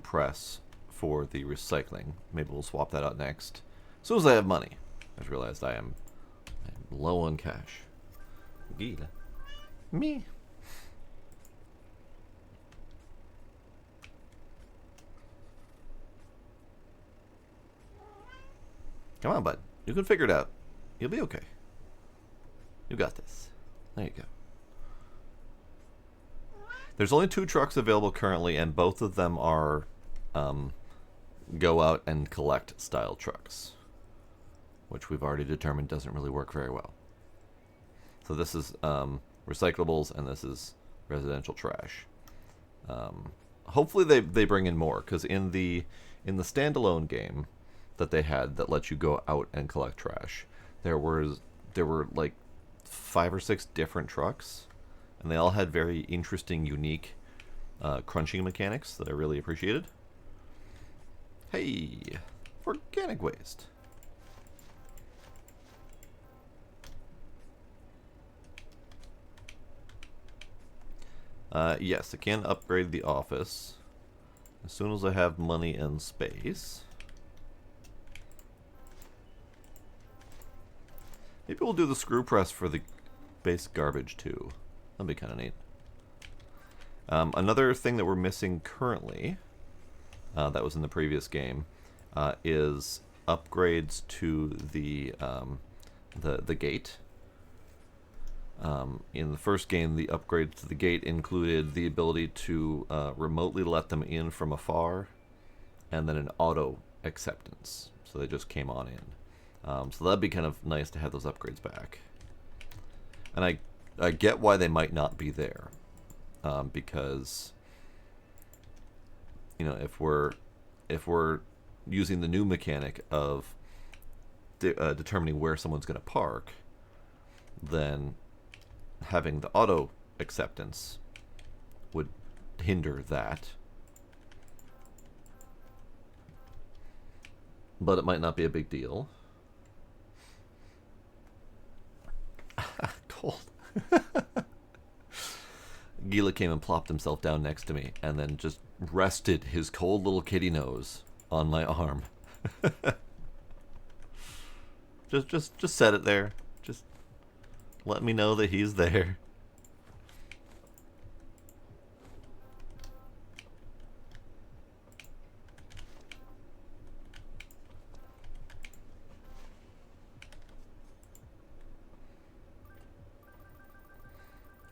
press for the recycling. Maybe we'll swap that out next. As soon as I have money. I just realized I'm low on cash. Gila. Me. Come on, bud. You can figure it out. You'll be okay. You got this. There you go. There's only 2 trucks available currently, and both of them are go out and collect style trucks, which we've already determined doesn't really work very well. So this is recyclables, and this is residential trash. Hopefully they bring in more, because in the standalone game that they had that lets you go out and collect trash, there were like 5 or 6 different trucks, and they all had very interesting, unique crunching mechanics that I really appreciated. Hey, organic waste. Yes, I can upgrade the office as soon as I have money and space. Maybe we'll do the screw press for the base garbage too. That'd be kind of neat. Another thing that we're missing currently, that was in the previous game, is upgrades to the gate. In the first game, the upgrades to the gate included the ability to remotely let them in from afar, and then an auto acceptance, so they just came on in. So that'd be kind of nice to have those upgrades back. And I get why they might not be there, because you know, if we're using the new mechanic of determining where someone's going to park, then having the auto acceptance would hinder that. But it might not be a big deal. Cold. Gila came and plopped himself down next to me and then just rested his cold little kitty nose on my arm. just set it there. Just let me know that he's there.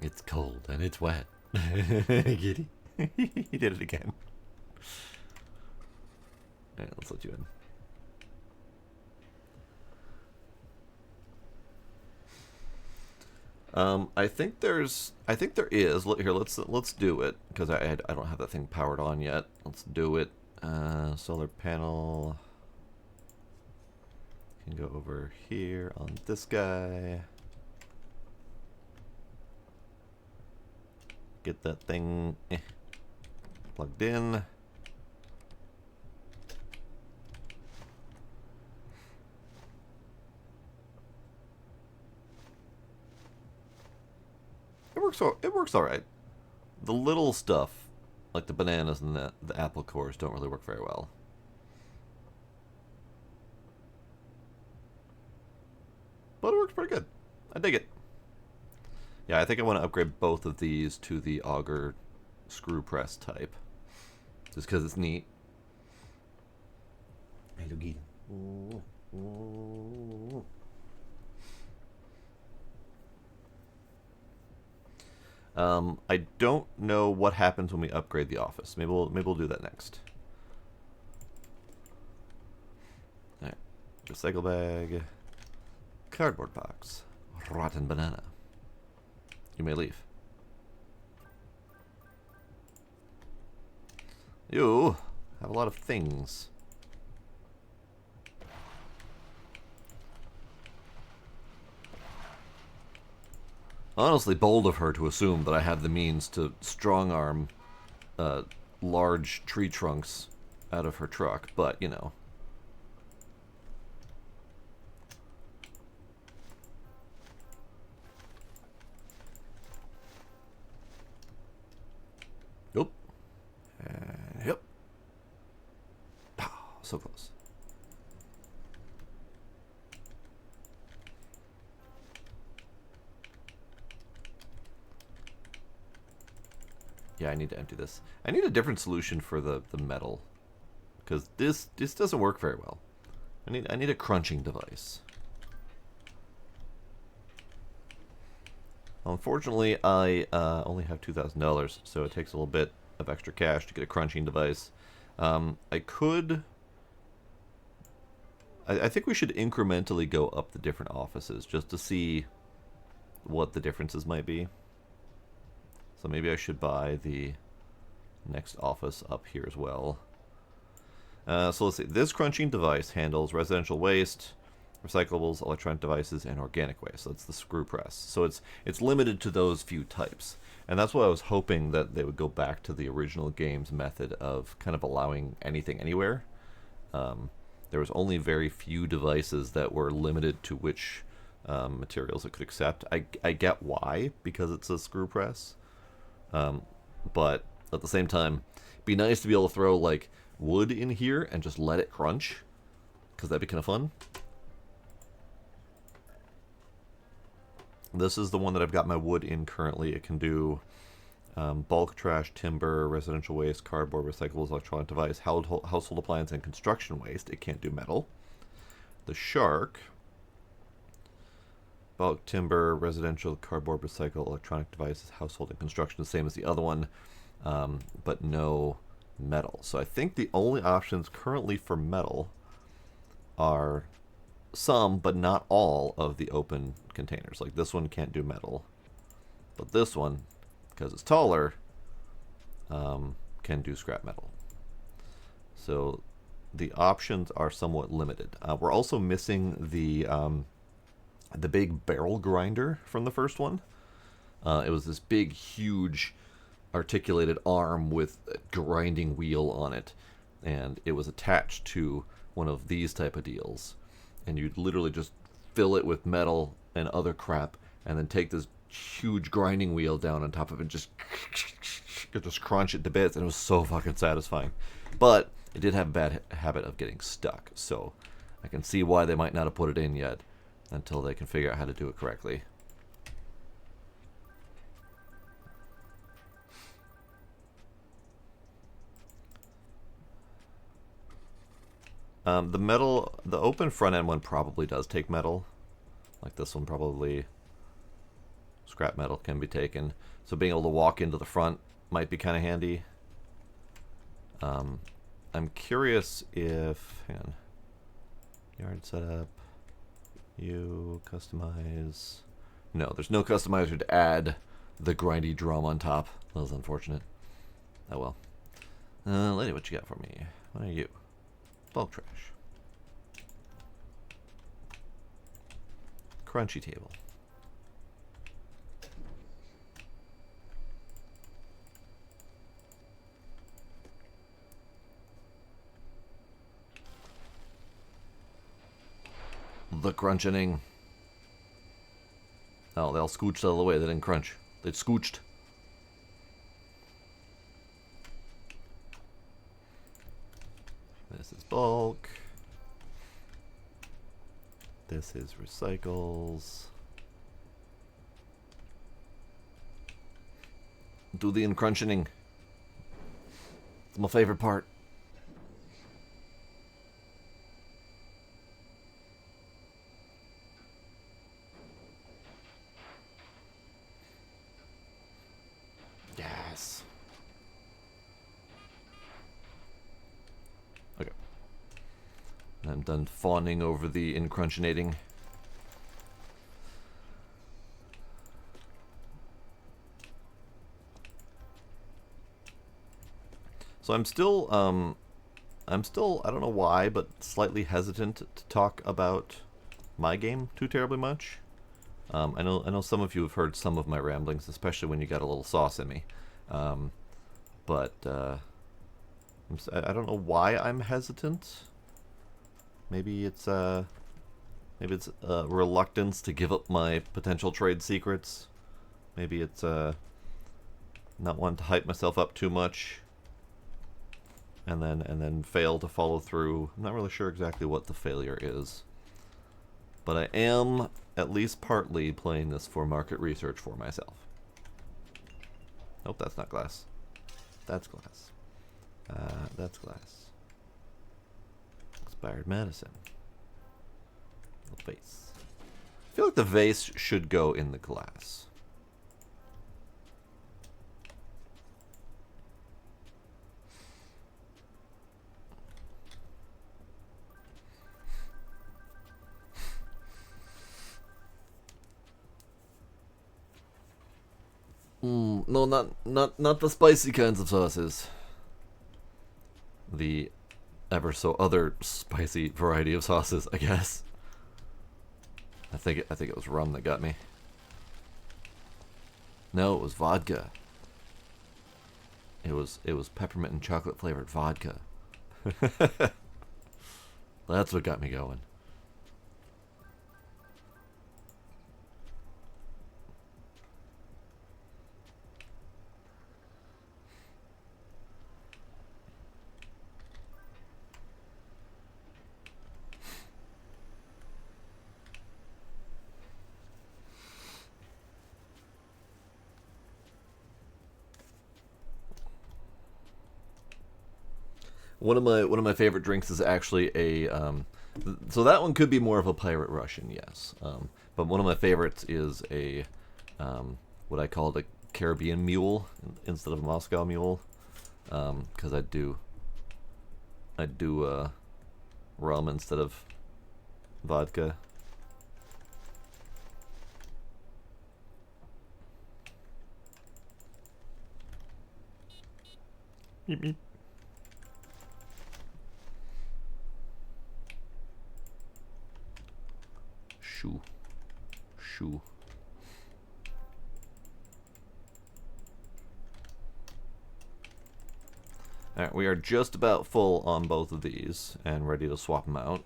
It's cold and it's wet. Giddy. He did it again. Alright, let's let you in. I think there is. Here, let's do it, because I don't have that thing powered on yet. Let's do it. Solar panel can go over here on this guy. Get that thing plugged in. It works all right. The little stuff, like the bananas and the apple cores, don't really work very well. But it works pretty good. I dig it. Yeah, I think I want to upgrade both of these to the auger screw press type, just because it's neat. I don't know what happens when we upgrade the office. Maybe we'll do that next. All right, recycle bag, cardboard box, rotten banana. You may leave. You have a lot of things. Honestly, bold of her to assume that I have the means to strong-arm large tree trunks out of her truck, but, you know. Nope. And yep. Oh, so close. Yeah, I need to empty this. I need a different solution for the metal, because this doesn't work very well. I need a crunching device. Unfortunately, I only have $2,000, so it takes a little bit of extra cash to get a crunching device. I could. I think we should incrementally go up the different offices just to see what the differences might be. So maybe I should buy the next office up here as well. So let's see. This crunching device handles residential waste, recyclables, electronic devices, and organic waste. So that's the screw press. So it's limited to those few types. And that's why I was hoping that they would go back to the original game's method of kind of allowing anything anywhere. There was only very few devices that were limited to which materials it could accept. I get why, because it's a screw press. But at the same time, it'd be nice to be able to throw like wood in here and just let it crunch, because that'd be kind of fun. This is the one that I've got my wood in currently. It can do bulk trash, timber, residential waste, cardboard, recyclables, electronic device, household appliance, and construction waste. It can't do metal. The shark, bulk timber, residential, cardboard, recycle, electronic devices, household, and construction, the same as the other one, but no metal. So I think the only options currently for metal are some, but not all, of the open containers. Like this one can't do metal, but this one, because it's taller, can do scrap metal. So the options are somewhat limited. We're also missing the big barrel grinder from the first one. It was this big, huge, articulated arm with a grinding wheel on it, and it was attached to one of these type of deals. And you'd literally just fill it with metal and other crap, and then take this huge grinding wheel down on top of it and just crunch it to bits, and it was so fucking satisfying. But it did have a bad habit of getting stuck, so I can see why they might not have put it in yet until they can figure out how to do it correctly. The open front end one probably does take metal. Like this one probably, scrap metal can be taken. So being able to walk into the front might be kind of handy. I'm curious if, hang on, yard setup, you customize. No, there's no customizer to add the grindy drum on top. That was unfortunate. Oh well. Lady, what you got for me? What are you? Bulk trash. Crunchy table. The crunching. Oh, they all scooched out of the way. They didn't crunch. They scooched. This is bulk. This is recycles. Do the uncrunching. It's my favorite part. Yes. Okay. I'm done fawning over the uncrunchinating. So I'm still, I don't know why, but slightly hesitant to talk about my game too terribly much. I know some of you have heard some of my ramblings, especially when you got a little sauce in me. Um, but I don't know why I'm hesitant. Maybe it's reluctance to give up my potential trade secrets. Maybe it's not wanting to hype myself up too much, and then fail to follow through. I'm not really sure exactly what the failure is, but I am at least partly playing this for market research for myself. Nope, that's not glass. That's glass. That's glass. Expired medicine. The vase. I feel like the vase should go in the glass. No, not the spicy kinds of sauces. The ever so other spicy variety of sauces, I guess. I think it was rum that got me. No, it was vodka. It was peppermint and chocolate flavored vodka. That's what got me going. One of my favorite drinks is actually a so that one could be more of a pirate Russian, yes. But one of my favorites is a what I call a Caribbean mule instead of a Moscow mule, because I do rum instead of vodka. Meep, meep. Shoo. Shoo. Alright, we are just about full on both of these and ready to swap them out.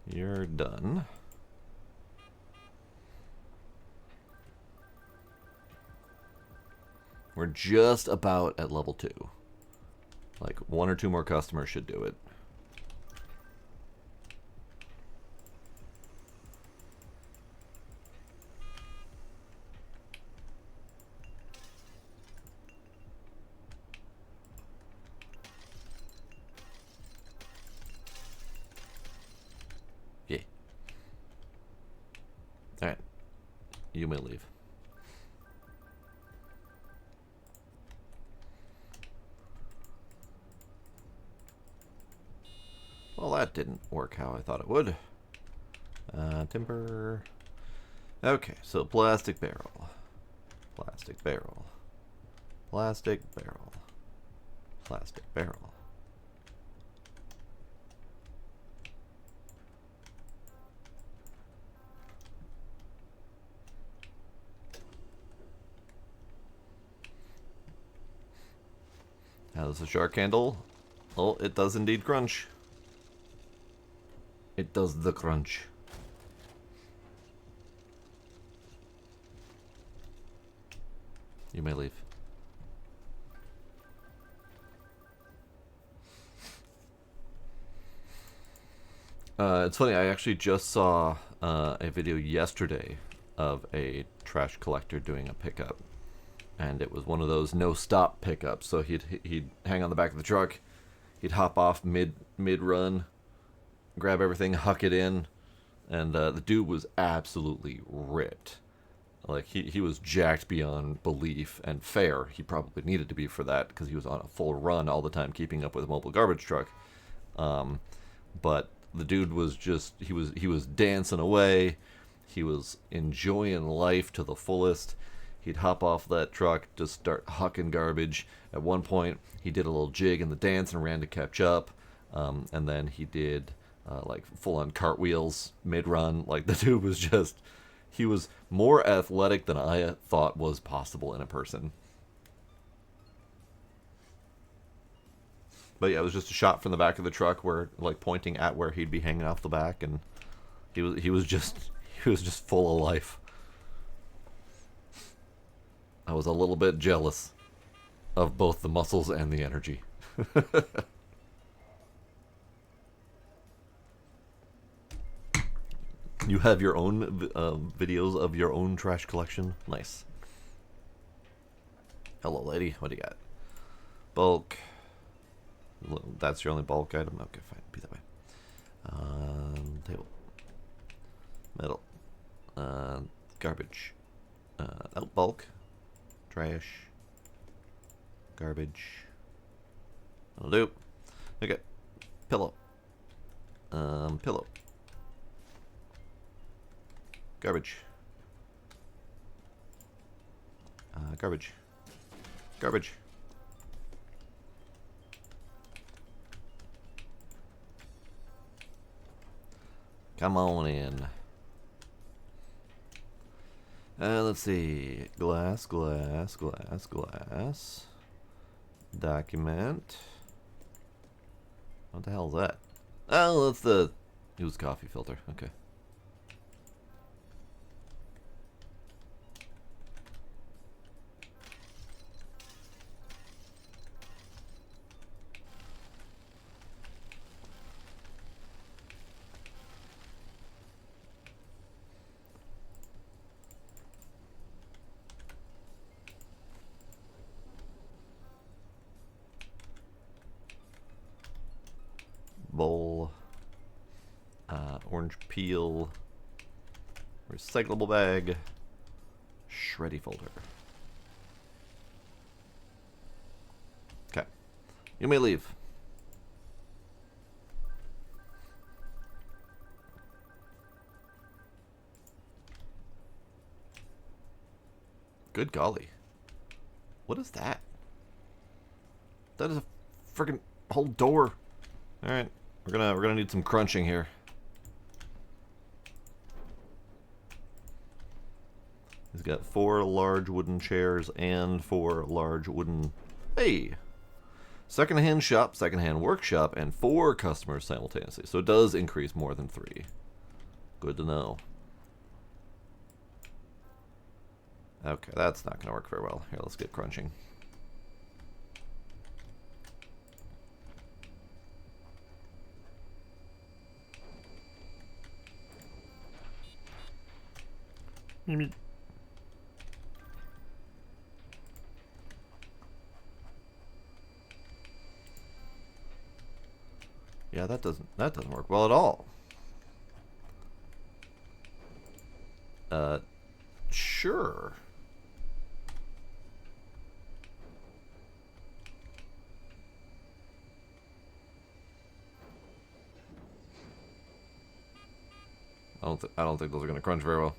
You're done. We're just about at level 2. Like, 1 or 2 more customers should do it. Yeah. Alright. You may leave. Well, that didn't work how I thought it would. Timber. Okay, so plastic barrel. Plastic barrel. Plastic barrel. Plastic barrel. How does the shark handle? Oh, it does indeed crunch. It does the crunch. You may leave. It's funny, I actually just saw a video yesterday of a trash collector doing a pickup. And it was one of those no-stop pickups. So he'd hang on the back of the truck, he'd hop off mid-run, grab everything, huck it in, and the dude was absolutely ripped. Like, he was jacked beyond belief, and fair. He probably needed to be for that, because he was on a full run all the time, keeping up with a mobile garbage truck. But the dude was just, he was dancing away. He was enjoying life to the fullest. He'd hop off that truck, just start hucking garbage. At one point, he did a little jig in the dance and ran to catch up. And then he did like full-on cartwheels mid-run. Like, the dude was just... He was more athletic than I thought was possible in a person. But yeah, it was just a shot from the back of the truck where, like, pointing at where he'd be hanging off the back, and he was just full of life. I was a little bit jealous of both the muscles and the energy. You have your own videos of your own trash collection? Nice. Hello, lady. What do you got? Bulk. That's your only bulk item? Okay, fine. Be that way. Table. Metal. Garbage. Out bulk. Trash. Garbage. That'll do. Okay. Pillow. Pillow. Garbage. Garbage. Garbage. Come on in. Let's see. Glass, glass, glass, glass. Document. What the hell is that? Oh, that's the used coffee filter. Okay. Bowl, orange peel, recyclable bag, shreddy folder. Okay, you may leave. Good golly, what is that? That is a freaking whole door. All right. We're gonna need some crunching here. He's got 4 large wooden chairs and 4 large wooden... Hey! Secondhand shop, secondhand workshop, and 4 customers simultaneously. So it does increase more than 3. Good to know. Okay, that's not gonna work very well. Here, let's get crunching. Yeah, that doesn't work well at all. Sure. I don't think those are gonna crunch very well.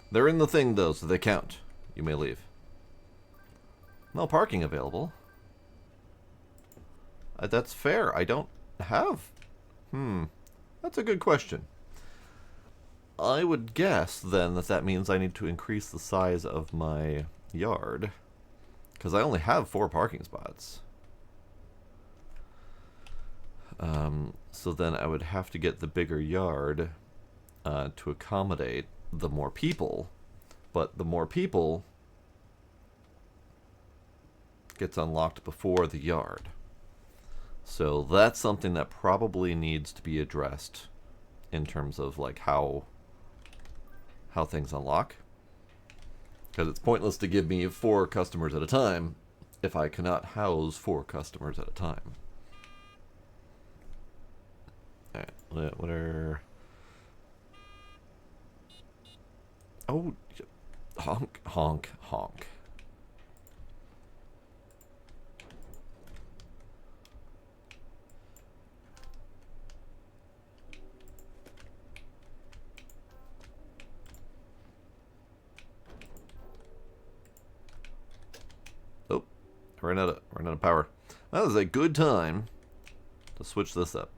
They're in the thing though, so they count. You may leave. No parking available. That's fair. I don't have... That's a good question. I would guess, then, that means I need to increase the size of my yard. Because I only have 4 parking spots. So then I would have to get the bigger yard to accommodate the more people. But the more people gets unlocked before the yard. So that's something that probably needs to be addressed in terms of like how things unlock. Because it's pointless to give me 4 customers at a time if I cannot house 4 customers at a time. Alright, what are... Oh, honk, honk, honk. ran out of power. That was a good time to switch this up.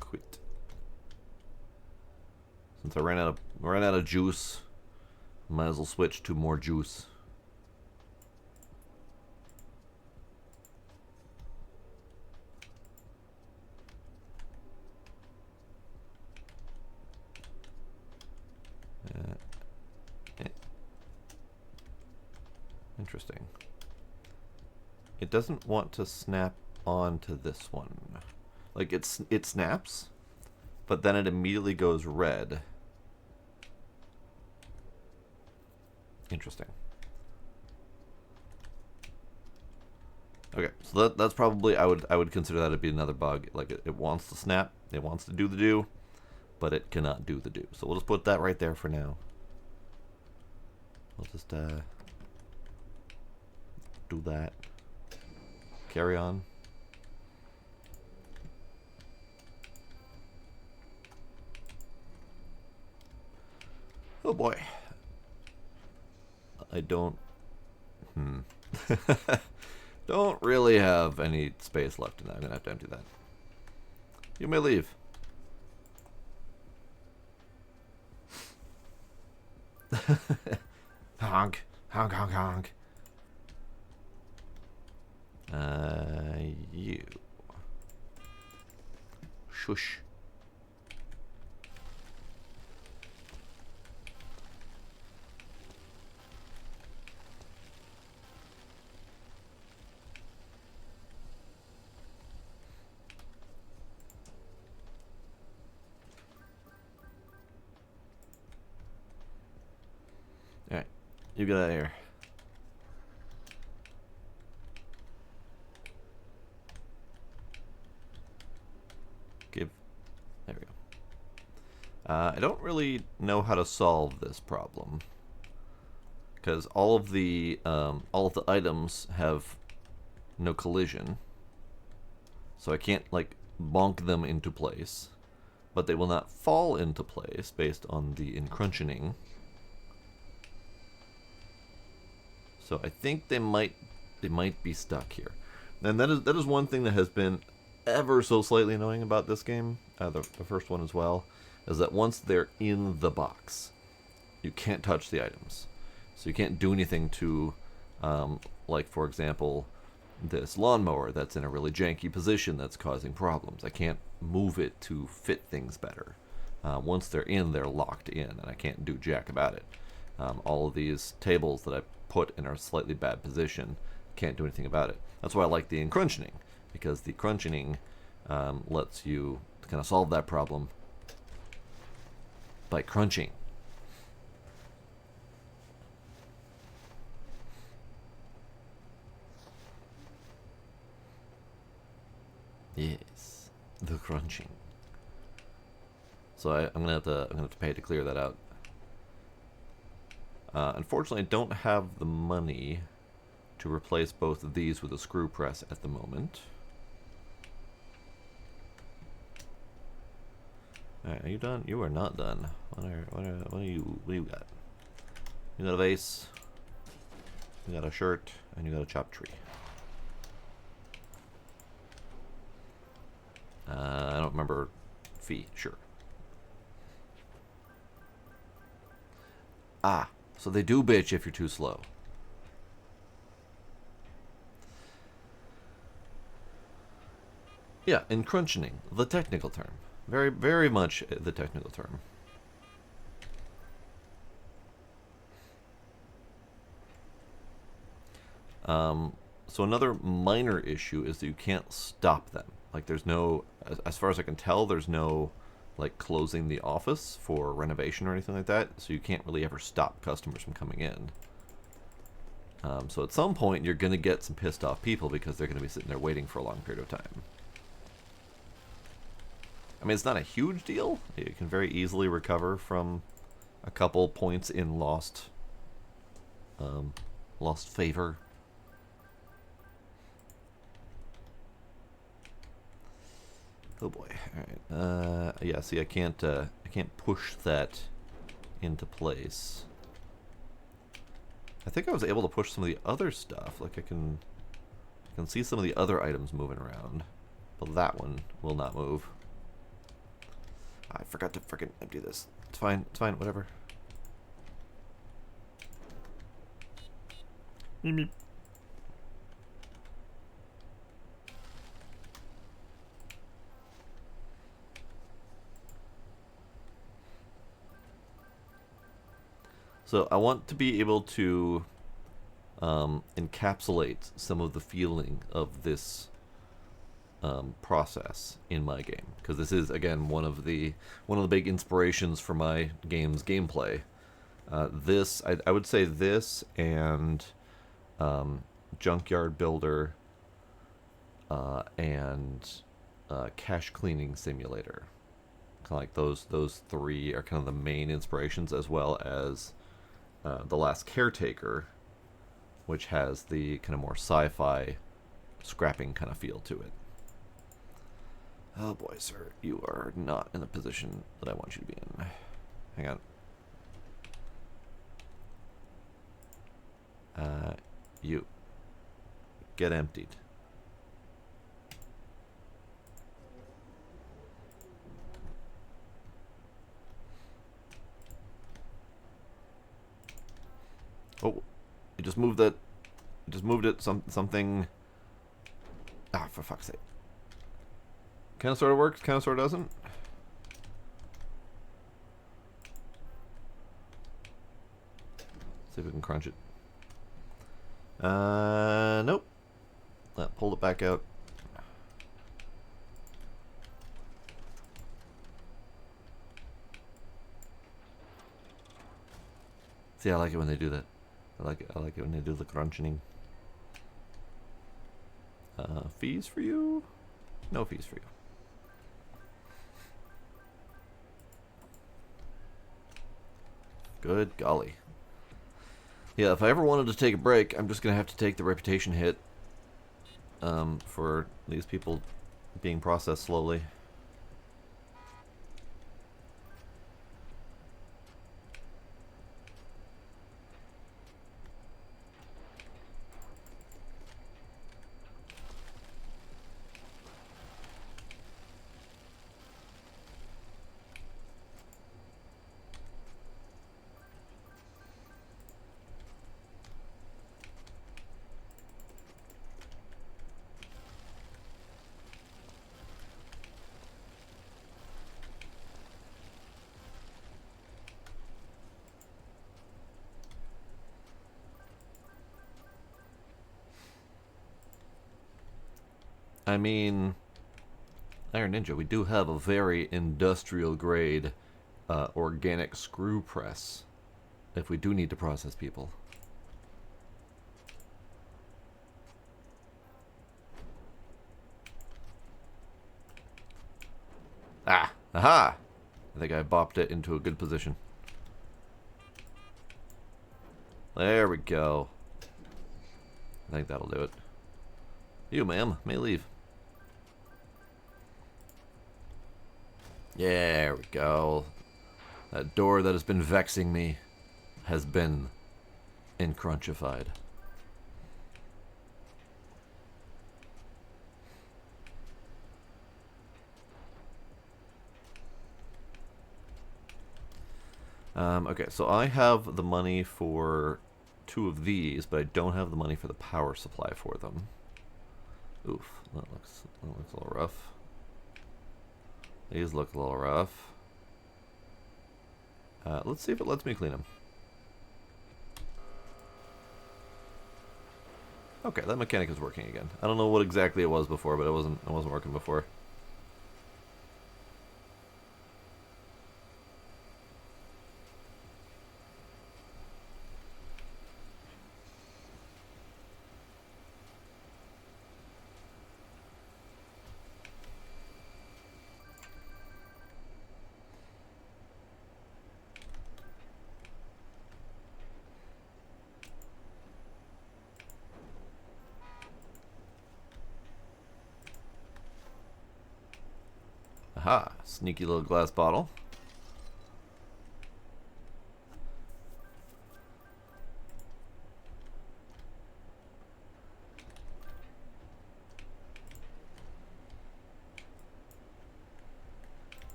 Quit. Since I ran out of juice, might as well switch to more juice. Interesting. It doesn't want to snap onto this one. Like it snaps, but then it immediately goes red. Interesting. Okay, so that's probably I would consider that to be another bug. Like it wants to snap, it wants to do the do, but it cannot do the do. So we'll just put that right there for now. We'll just do that. Carry on. Oh boy. I don't don't really have any space left in that. I'm gonna have to empty that. You may leave. Honk. Honk, honk, honk. You. Shush. Alright, you get out of here. There we go. I don't really know how to solve this problem because all of the items have no collision, so I can't like bonk them into place, but they will not fall into place based on the encrunching. So I think they might be stuck here, and that is one thing that has been ever so slightly annoying about this game, the first one as well, is that once they're in the box, you can't touch the items. So you can't do anything to, like for example, this lawnmower that's in a really janky position that's causing problems. I can't move it to fit things better. Once they're in, they're locked in, and I can't do jack about it. All of these tables that I put in a slightly bad position, can't do anything about it. That's why I like the encrunching, because the crunching lets you kind of solve that problem by crunching. Yes, the crunching. So I'm gonna have to pay to clear that out. Unfortunately, I don't have the money to replace both of these with a screw press at the moment. Alright, are you done? You are not done. What do you got? You got a vase, you got a shirt, and you got a chopped tree. I don't remember fee. Sure. Ah, so they do bitch if you're too slow. Yeah, encrunching, the technical term. Very, very much the technical term. So another minor issue is that you can't stop them. Like there's no, as far as I can tell, there's no like closing the office for renovation or anything like that. So you can't really ever stop customers from coming in. So at some point you're going to get some pissed off people because they're going to be sitting there waiting for a long period of time. I mean, it's not a huge deal. You can very easily recover from a couple points in lost favor. Oh boy! All right. Yeah. See, I can't push that into place. I think I was able to push some of the other stuff. Like I can see some of the other items moving around, but that one will not move. I forgot to freaking empty this. It's fine. It's fine. Whatever. Meep, meep. So I want to be able to encapsulate some of the feeling of this process in my game, because this is again one of the big inspirations for my game's gameplay. This I would say this and Junkyard Builder and Cache Cleaning Simulator. Kind of like those three are kind of the main inspirations, as well as The Last Caretaker, which has the kind of more sci-fi scrapping kind of feel to it. Oh boy, sir, you are not in the position that I want you to be in. Hang on. You get emptied. Oh, you just moved that. You just moved it. Something. Ah, for fuck's sake. Kind of sort of works. Kind of sort of doesn't. See if we can crunch it. Nope. Pulled it back out. See, I like it when they do that. I like it when they do the crunching. Fees for you? No fees for you. Good golly. Yeah, if I ever wanted to take a break, I'm just gonna have to take the reputation hit for these people being processed slowly. I mean, Iron Ninja, we do have a very industrial grade organic screw press if we do need to process people. Ah, aha! I think I bopped it into a good position. There we go. I think that'll do it. You, ma'am, may leave. There we go. That door that has been vexing me has been encrunchified. Okay, so I have the money for 2 of these, but I don't have the money for the power supply for them. Oof, that looks a little rough. These look a little rough. Let's see if it lets me clean them. Okay, that mechanic is working again. I don't know what exactly it was before, but it wasn't working before. Aha, sneaky little glass bottle.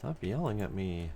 Stop yelling at me.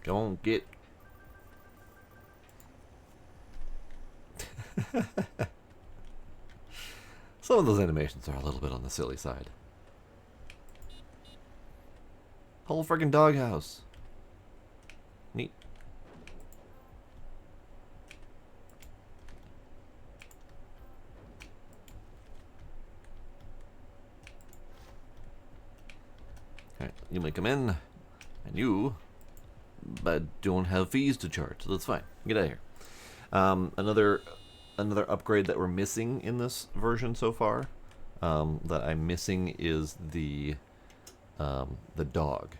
Come on, get. Some of those animations are a little bit on the silly side. Whole friggin' doghouse. Neat. Alright, you may come in, and you but don't have fees to charge, so that's fine. Get out of here. Another upgrade that we're missing in this version so far, that I'm missing, is the dog.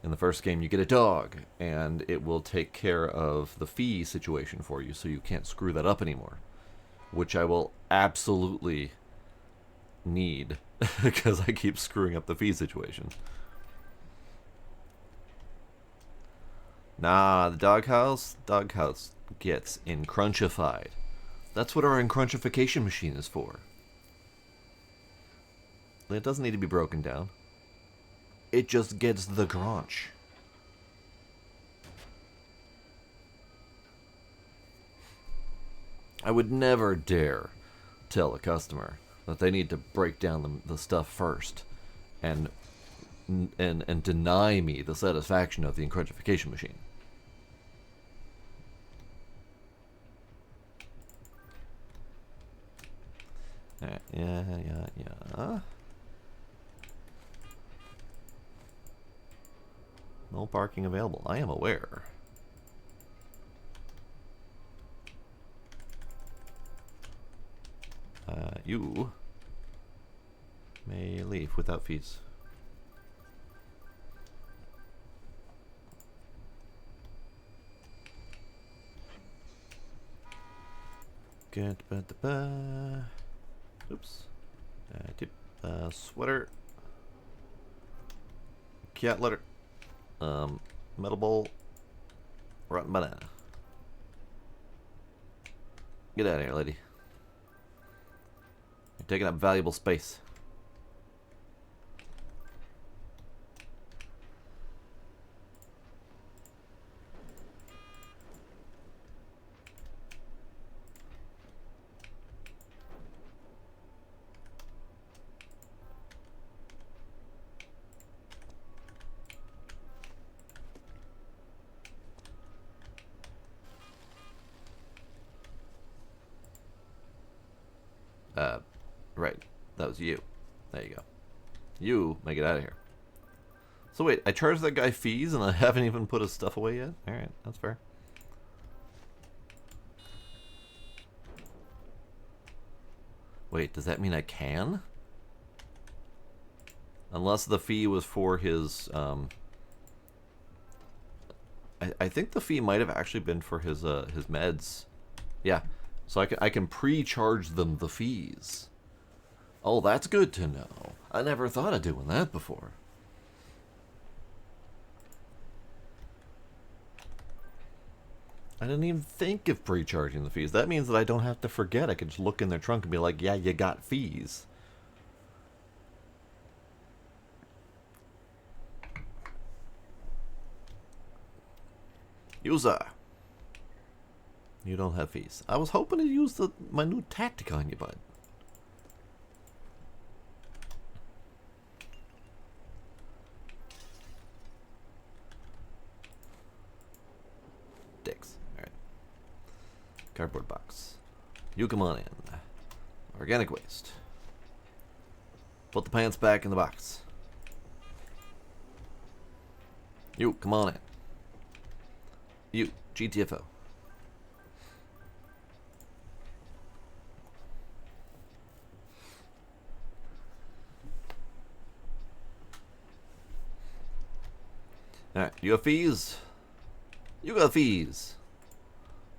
In the first game, you get a dog, and it will take care of the fee situation for you, so you can't screw that up anymore, which I will absolutely need, because I keep screwing up the fee situation. Nah, the doghouse gets encrunchified. That's what our encrunchification machine is for. It doesn't need to be broken down. It just gets the crunch. I would never dare tell a customer that they need to break down the stuff first and deny me the satisfaction of the encrunchification machine. Yeah. No parking available. I am aware. You may leave without fees. Good, oops. Sweater. Cat litter. Metal bowl. Rotten banana. Get out of here, lady. You're taking up valuable space. Right. That was you. There you go. You may get out of here. So wait, I charged that guy fees and I haven't even put his stuff away yet? Alright, that's fair. Wait, does that mean I can? Unless the fee was for his, I think the fee might have actually been for his meds. Yeah. So I can pre-charge them the fees. Oh, that's good to know. I never thought of doing that before. I didn't even think of pre-charging the fees. That means that I don't have to forget. I could just look in their trunk and be like, yeah, you got fees. User. You don't have fees. I was hoping to use my new tactic on you, bud. Dicks. Alright. Cardboard box. You come on in. Organic waste. Put the pants back in the box. You, come on in. You, GTFO. Alright, you have fees? You got fees.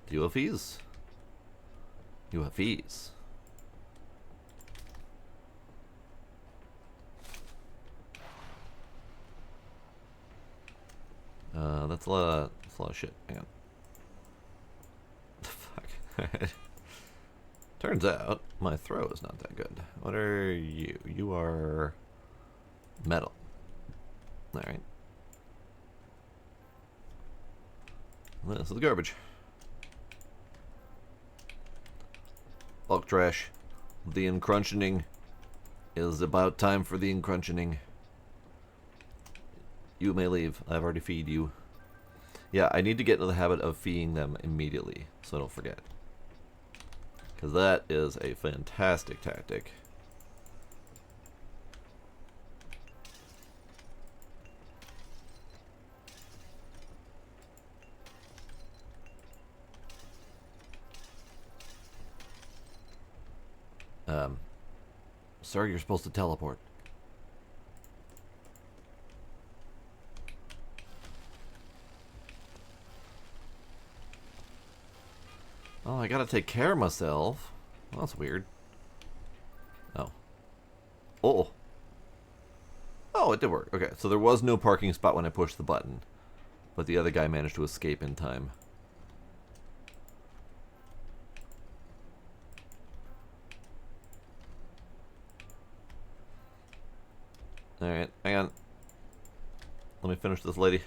Do you have fees? You have fees. That's a lot of shit. Hang on. Fuck. Turns out my throw is not that good. What are you? You are metal. Alright. This is garbage. Bulk trash. The uncrunchening is about time for the uncrunchening. You may leave. I've already feed you. Yeah, I need to get into the habit of feeding them immediately, so I don't forget. Because that is a fantastic tactic. Sir, you're supposed to teleport. Oh, I gotta take care of myself. Well, that's weird. Oh. Oh. Oh, it did work. Okay, so there was no parking spot when I pushed the button. But the other guy managed to escape in time. Alright, hang on. Let me finish this lady.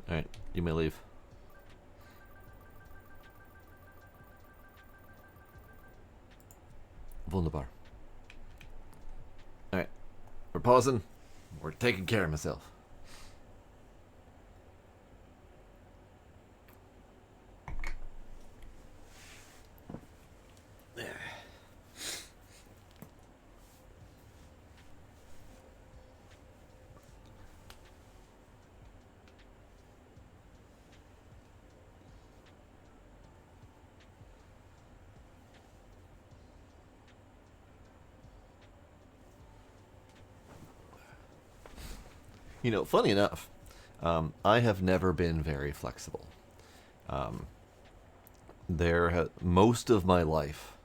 Alright, you may leave. Wunderbar. Alright, we're pausing. We're taking care of myself. You know, funny enough, I have never been very flexible. Most of my life,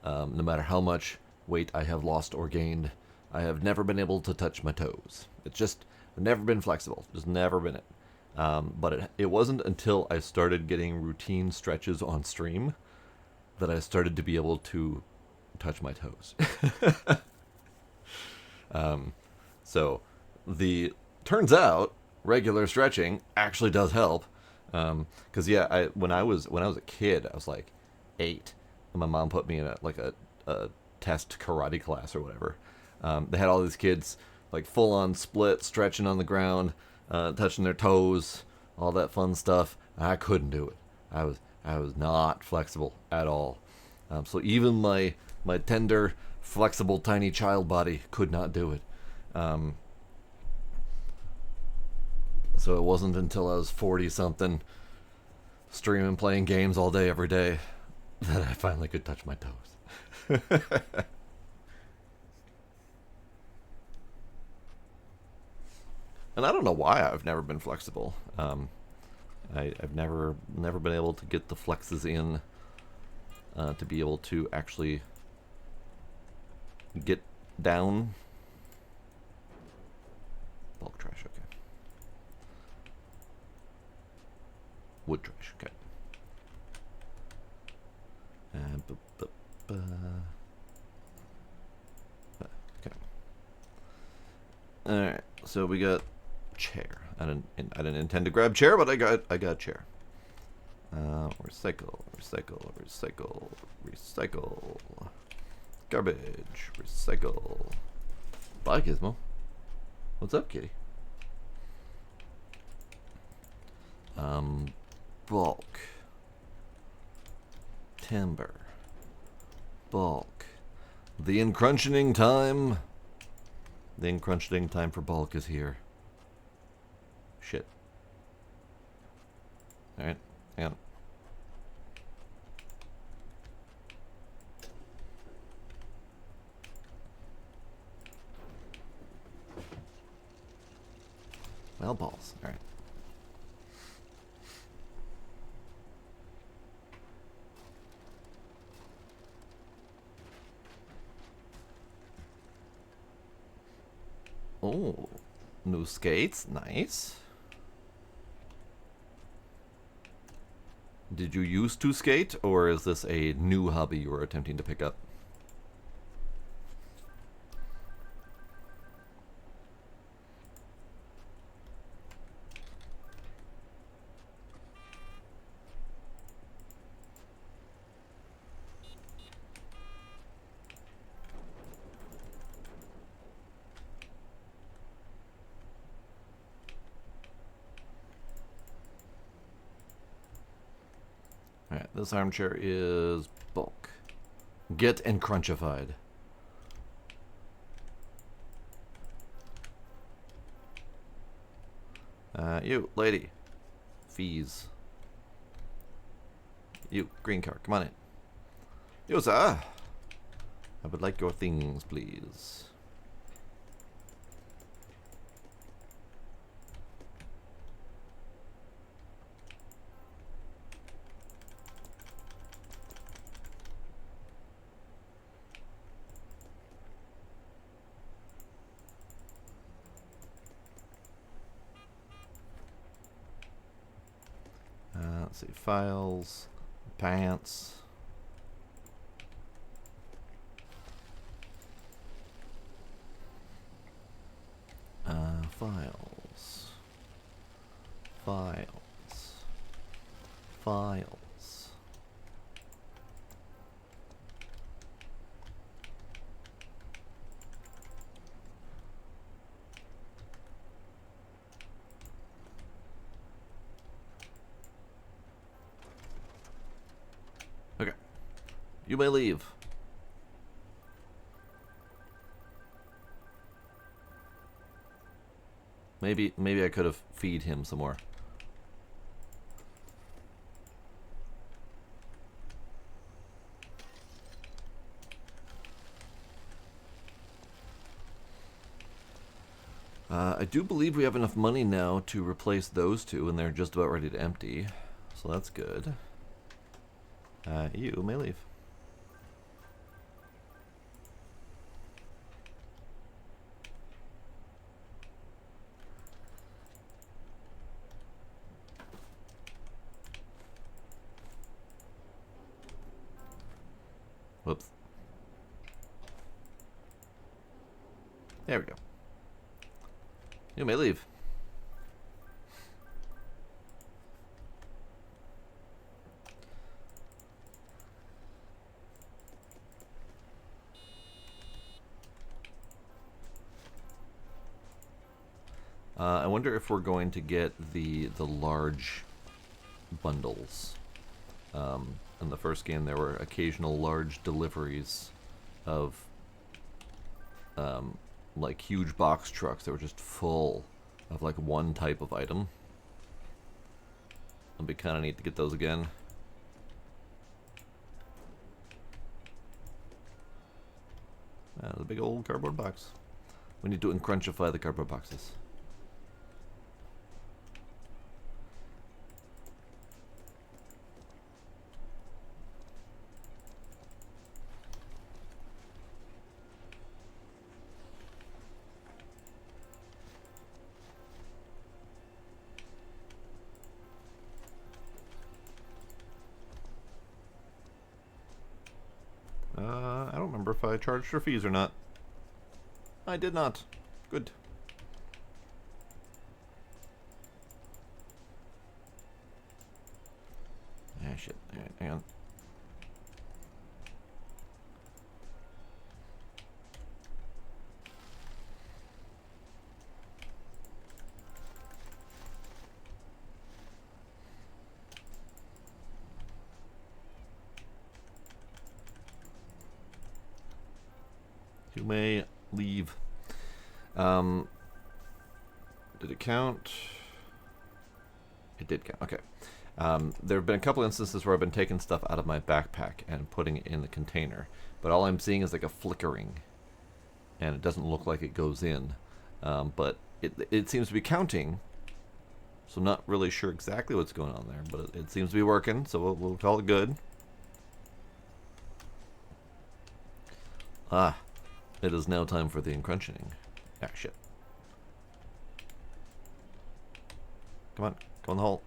no matter how much weight I have lost or gained, I have never been able to touch my toes. It's just, I've never been flexible. Just never been it. But it wasn't until I started getting routine stretches on stream that I started to be able to touch my toes. So turns out regular stretching actually does help. Because yeah, when I was a kid, I was like 8, and my mom put me in a test karate class or whatever. They had all these kids like full on split, stretching on the ground, touching their toes, all that fun stuff. I couldn't do it. I was not flexible at all. So even my tender, flexible, tiny child body could not do it. So it wasn't until I was 40-something, streaming, playing games all day, every day, that I finally could touch my toes. And I don't know why I've never been flexible. I've never been able to get the flexes in to be able to actually get down. Bulk trash, okay. Wood trash, okay. Okay. All right, so we got chair. I didn't intend to grab chair, but I got chair. Recycle. Garbage. Recycle. Bye, Gizmo. What's up, kitty? Bulk. Timber. Bulk. The encrunchening time. The encrunchening time for bulk is here. Shit. Alright, hang on. Well, balls. Alright. Oh, new skates. Nice. Did you used to skate, or is this a new hobby you are attempting to pick up? Alright, this armchair is bulk. Get encrunchified. You, lady. Fees. You, green car, come on in. You, sir. I would like your things, please. Let's see, files, pants. Files. Files. Files. Okay. You may leave. Maybe I could have feed him some more. I do believe we have enough money now to replace those two, and they're just about ready to empty. So that's good. You may leave. Whoops. There we go. You may leave. I wonder if we're going to get the large bundles. In the first game, there were occasional large deliveries of like huge box trucks that were just full of like one type of item. It'll be kind of neat to get those again. The big old cardboard box. We need to encrunchify the cardboard boxes. I don't remember if I charged for fees or not. I did not. Good. Ah, shit. Alright, hang on. You may leave. Did it count? It did count. Okay. There have been a couple instances where I've been taking stuff out of my backpack and putting it in the container, but all I'm seeing is like a flickering, and it doesn't look like it goes in. But it seems to be counting, so I'm not really sure exactly what's going on there, but it seems to be working, so we'll call it good. Ah, it is now time for the encrunching. Ah, shit. Come on, go in the hole.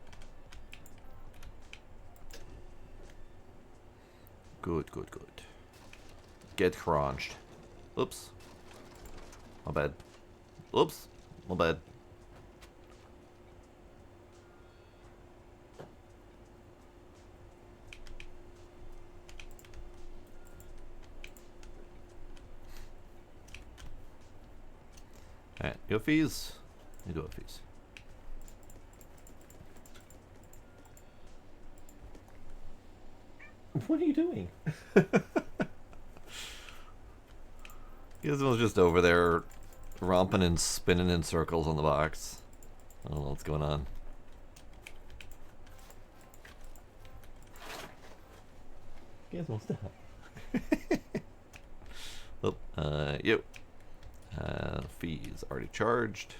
Good, good, good. Get crunched. Oops. My bad. Oops. My bad. Alright, you have fees? You do have fees. What are you doing? Gizmo's just over there romping and spinning in circles on the box. I don't know what's going on. Gizmo, stop. Oh, yep. Fees already charged.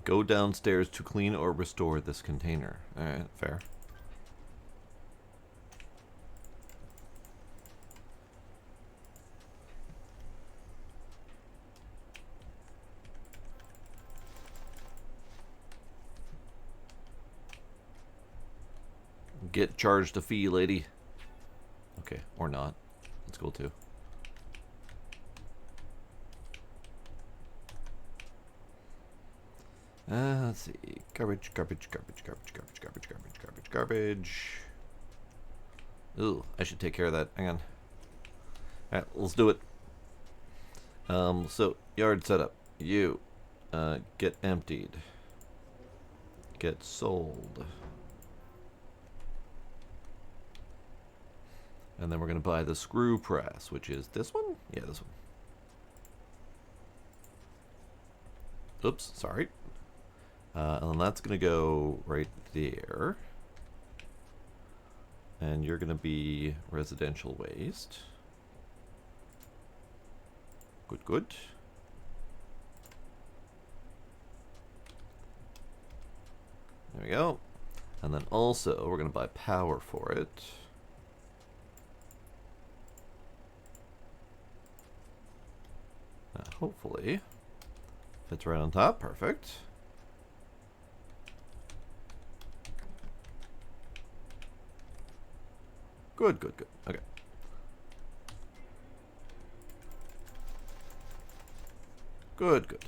Go downstairs to clean or restore this container. Alright, fair. Get charged a fee, lady. Okay, or not. That's cool too. Let's see. Garbage, garbage, garbage, garbage, garbage, garbage, garbage, garbage, garbage. Ooh, I should take care of that. Hang on. Alright, let's do it. So, yard setup. You, get emptied. Get sold. And then we're going to buy the screw press, which is this one? Yeah, this one. Oops, sorry. And then that's going to go right there. And you're going to be residential waste. Good, good. There we go. And then also, we're going to buy power for it. Hopefully, fits right on top. Perfect. Good, good, good. Okay. Good, good.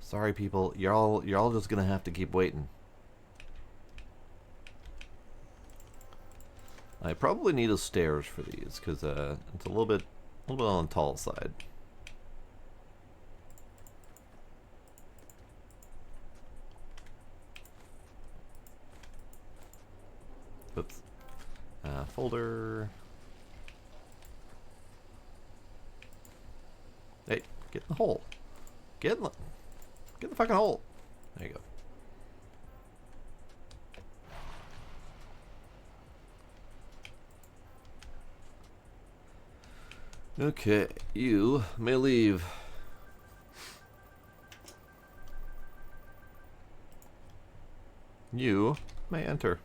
Sorry, people. You're all just gonna have to keep waiting. I probably need a stairs for these because it's a little bit on the tall side. Oops. Folder. Hey, get in the hole. Get in the fucking hole. There you go. Okay, you may leave. You may enter.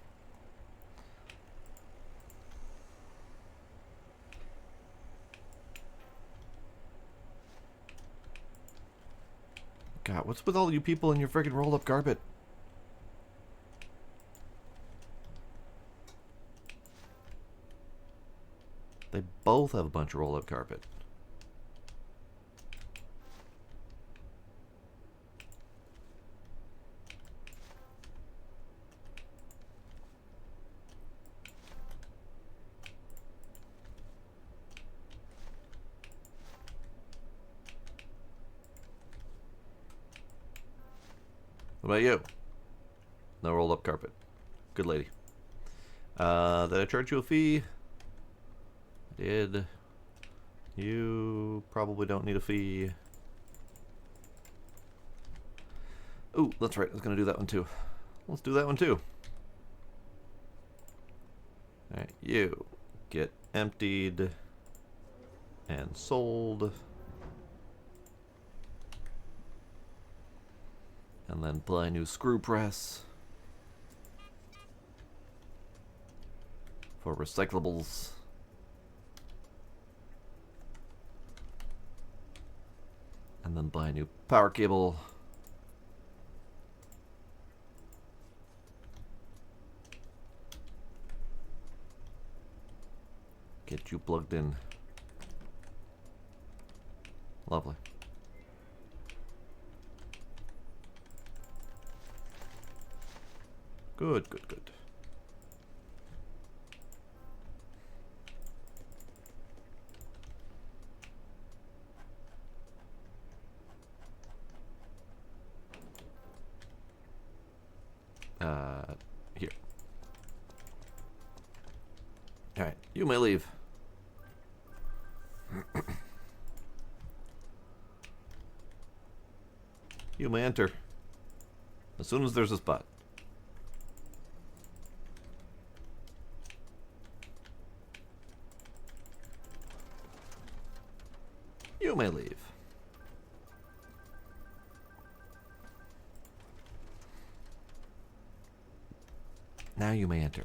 God, what's with all you people in your friggin' roll-up carpet? They both have a bunch of roll-up carpet. What about you? No rolled up carpet. Good lady. Did I charge you a fee? I did. You probably don't need a fee. Ooh, that's right. I was going to do that one too. Let's do that one too. Alright, you get emptied and sold. And then buy a new screw press for recyclables. And then buy a new power cable. Get you plugged in. Lovely. Good, good, good. Here. Alright, you may leave. You may enter. As soon as there's a spot. You may leave. Now you may enter.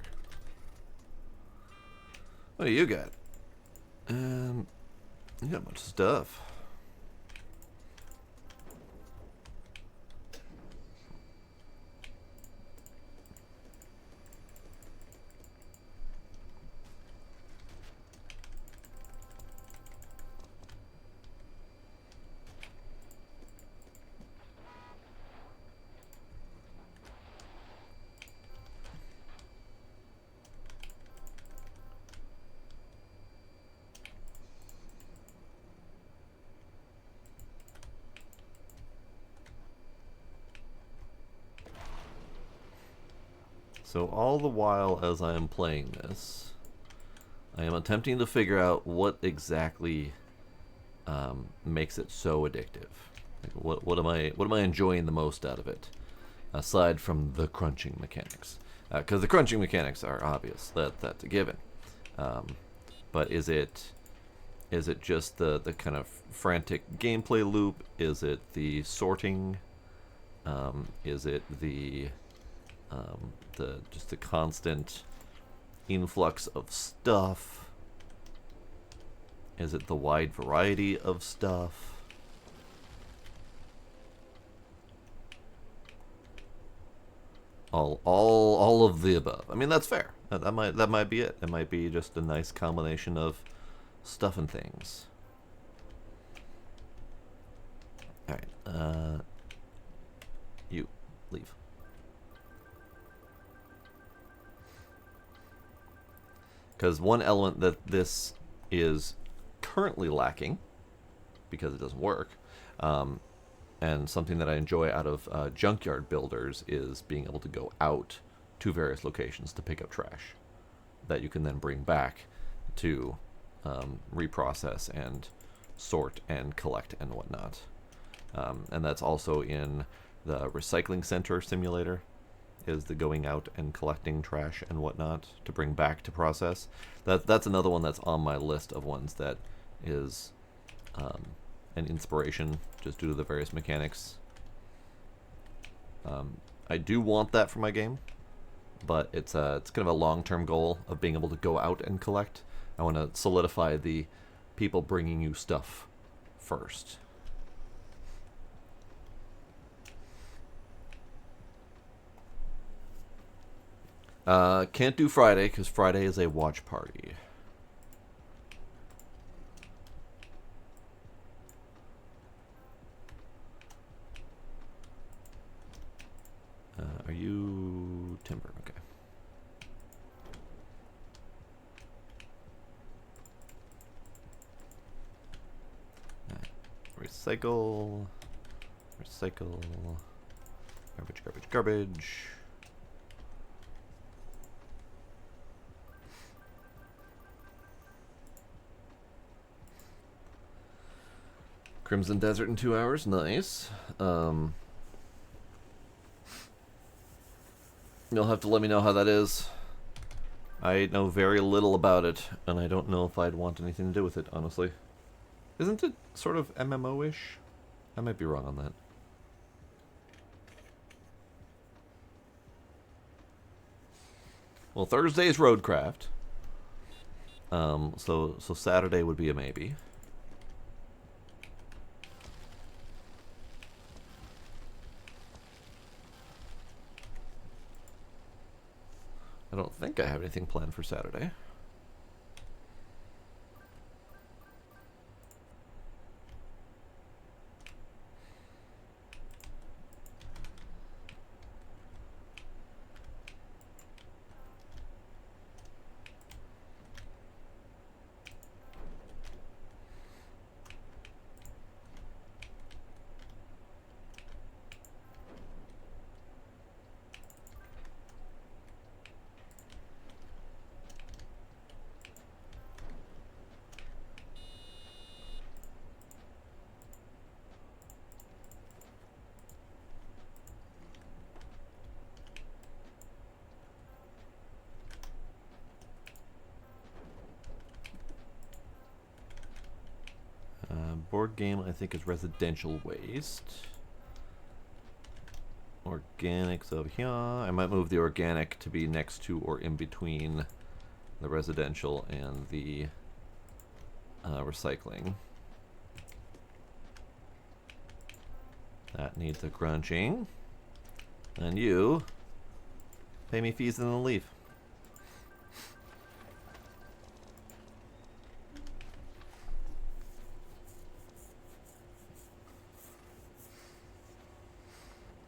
What do you got? You got a bunch of stuff. So all the while as I am playing this, I am attempting to figure out what exactly makes it so addictive. Like what am I enjoying the most out of it, aside from the crunching mechanics? Because the crunching mechanics are obvious. That's a given. But is it just the kind of frantic gameplay loop? Is it the sorting? Is it the just the constant influx of stuff? Is it the wide variety of stuff? All of the above. I mean, that's fair. That might be it. It might be just a nice combination of stuff and things. All right. You leave. Because one element that this is currently lacking, because it doesn't work, and something that I enjoy out of junkyard builders is being able to go out to various locations to pick up trash that you can then bring back to reprocess and sort and collect and whatnot. And that's also in the recycling center simulator, is the going out and collecting trash and whatnot to bring back to process. That's another one that's on my list of ones that is an inspiration just due to the various mechanics. I do want that for my game, but it's kind of a long-term goal of being able to go out and collect. I want to solidify the people bringing you stuff first. Can't do Friday because Friday is a watch party. Are you timber? Okay. Recycle. Recycle. Garbage, garbage, garbage. Crimson Desert in 2 hours. Nice. You'll have to let me know how that is. I know very little about it, and I don't know if I'd want anything to do with it, honestly. Isn't it sort of MMO-ish? I might be wrong on that. Well, Thursday is Roadcraft. So Saturday would be a maybe. I don't think I have anything planned for Saturday. Board game, I think, is Residential Waste. Organics over here. I might move the organic to be next to or in between the residential and the recycling. That needs a crunching. And you pay me fees and then leave.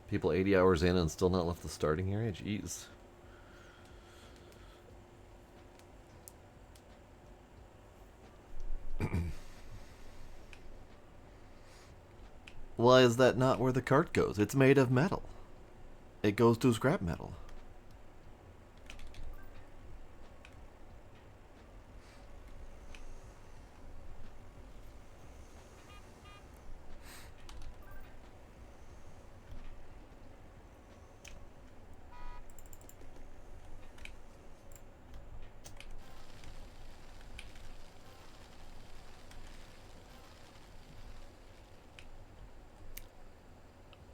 People 80 hours in and still not left the starting area? Jeez. Why is that not where the cart goes? It's made of metal. It goes to scrap metal.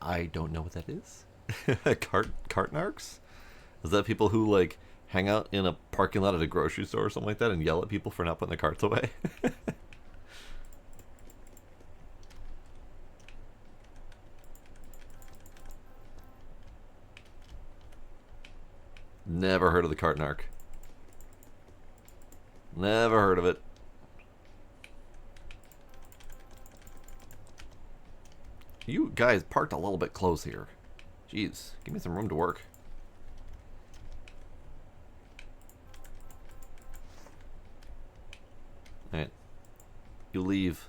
I don't know what that is. Cart narcs? Is that people who like hang out in a parking lot at a grocery store or something like that and yell at people for not putting their carts away? Never heard of the cart narc. Never heard of it. You guys parked a little bit close here. Jeez, give me some room to work. Alright. You leave.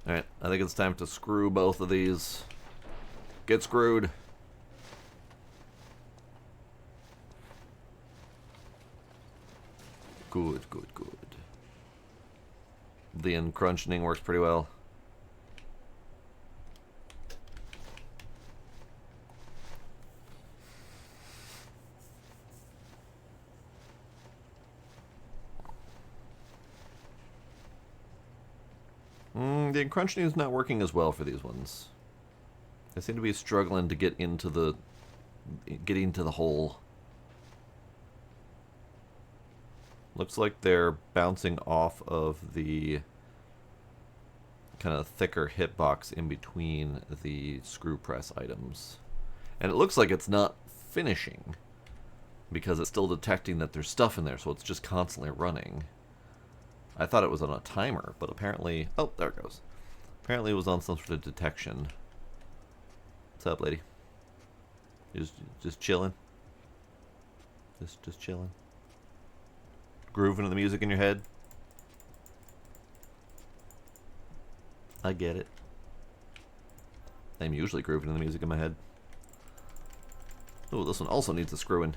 Alright, I think it's time to screw both of these. Get screwed. Good, good, good. The uncrunching works pretty well. The crunching is not working as well for these ones. They seem to be struggling to get into the hole. Looks like they're bouncing off of the kind of thicker hitbox in between the screw press items. And it looks like it's not finishing because it's still detecting that there's stuff in there, so it's just constantly running. I thought it was on a timer, but apparently... Oh, there it goes. Apparently it was on some sort of detection. What's up, lady? Just chilling? Just chilling? Grooving to the music in your head? I get it. I'm usually grooving to the music in my head. Oh, this one also needs a screw-in.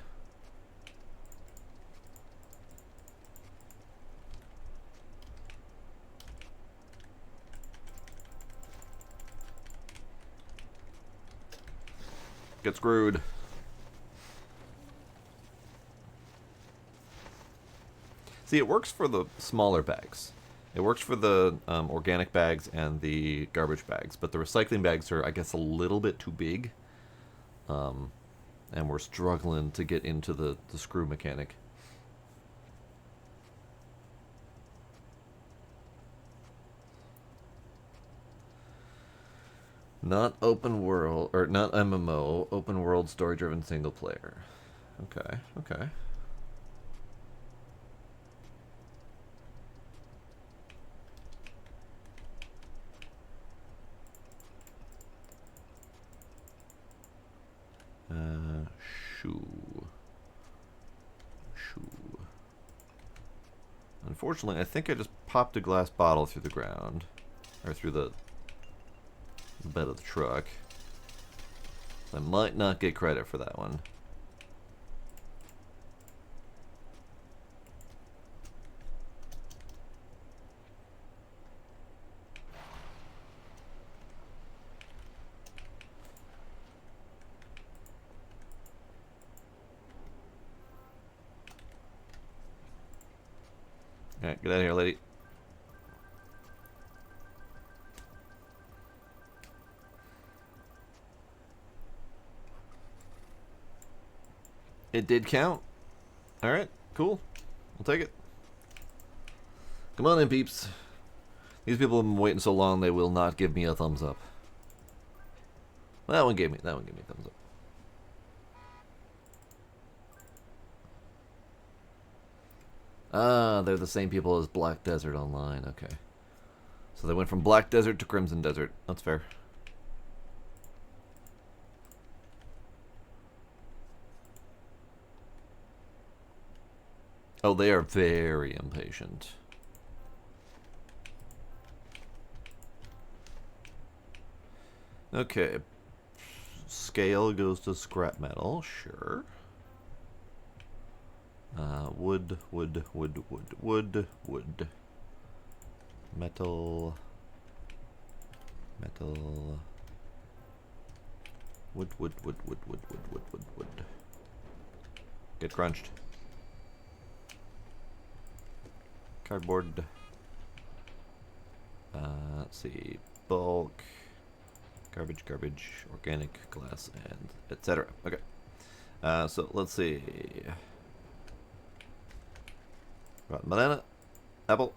Get screwed. See, it works for the smaller bags. It works for the organic bags and the garbage bags, but the recycling bags are, I guess, a little bit too big. And we're struggling to get into the screw mechanic. Not open world, or not MMO, open world story-driven single player. Okay, okay. Shoo. Unfortunately, I think I just popped a glass bottle through the ground. Or through the bed of the truck. I might not get credit for that one. Alright, get out of here, lady. It did count. Alright, cool. We'll take it. Come on in, peeps. These people have been waiting so long they will not give me a thumbs up. That one gave me a thumbs up. Ah, they're the same people as Black Desert Online, okay. So they went from Black Desert to Crimson Desert. That's fair. Oh, they are very impatient. Okay. Scale goes to scrap metal, sure. Wood. Metal. Wood. Get crunched. Cardboard. Let's see. Bulk. Garbage. Organic, glass, and etc. Okay. So let's see. Rotten banana, apple,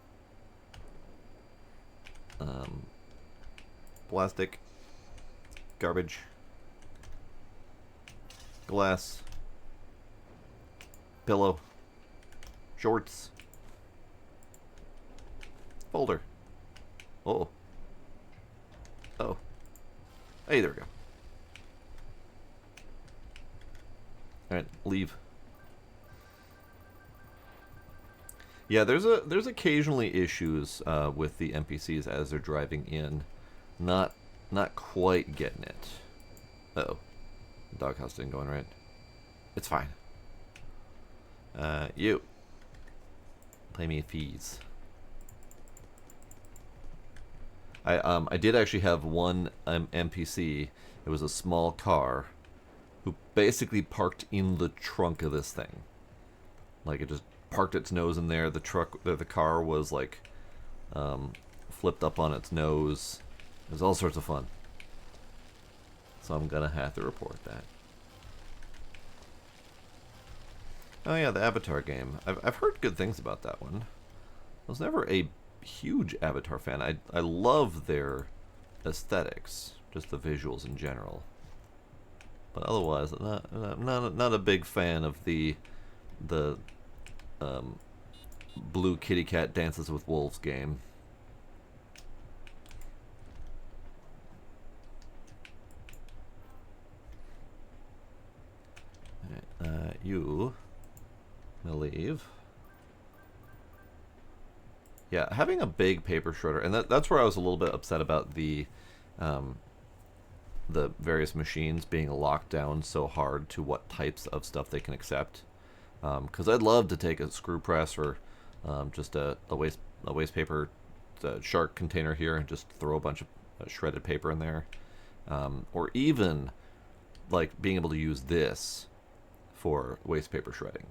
plastic, garbage, glass, pillow, shorts, folder. Oh. Hey, there we go. Alright, leave. Yeah, there's occasionally issues with the NPCs as they're driving in, not quite getting it. Uh-oh, doghouse didn't go in right. It's fine. You pay me fees. I did actually have one NPC. It was a small car who basically parked in the trunk of this thing. Like, it just parked its nose in there. The car was like flipped up on its nose. It was all sorts of fun. So I'm gonna have to report that. Oh yeah, the Avatar game. I've heard good things about that one. I was never a huge Avatar fan. I love their aesthetics, just the visuals in general. But otherwise, not a big fan of the blue kitty cat dances with wolves game. You will leave. Yeah, having a big paper shredder, and that's where I was a little bit upset about the various machines being locked down so hard to what types of stuff they can accept. Because I'd love to take a screw press or just a waste paper shark container here and just throw a bunch of shredded paper in there, or even like being able to use this for waste paper shredding.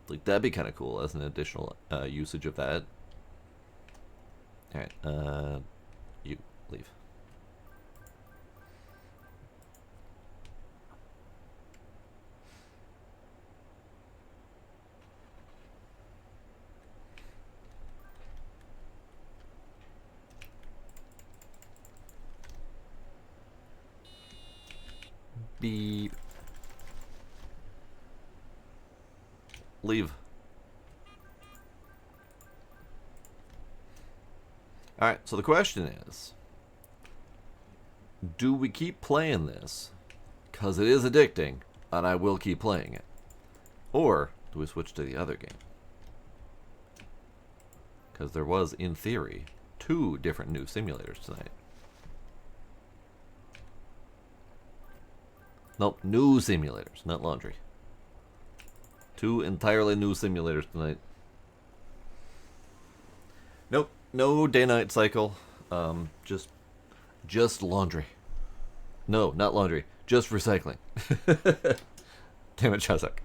Like that'd be kind of cool as an additional usage of that. All right, you leave. Beep. Leave. Alright, so the question is, do we keep playing this? Because it is addicting, and I will keep playing it. Or do we switch to the other game? Because there was, in theory, 2 different new simulators tonight. Nope, new simulators, not laundry. 2 entirely new simulators tonight. Nope, no day-night cycle. Just laundry. No, not laundry. Just recycling. Damn it, Chazak.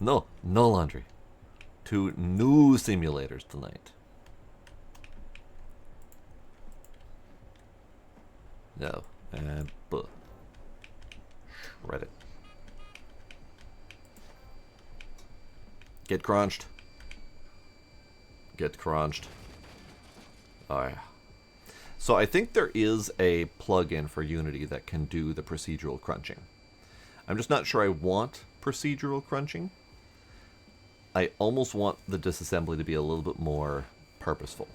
No laundry. 2 new simulators tonight. No, and shred it. Get crunched. Get crunched. Oh yeah. So I think there is a plugin for Unity that can do the procedural crunching. I'm just not sure I want procedural crunching. I almost want the disassembly to be a little bit more purposeful.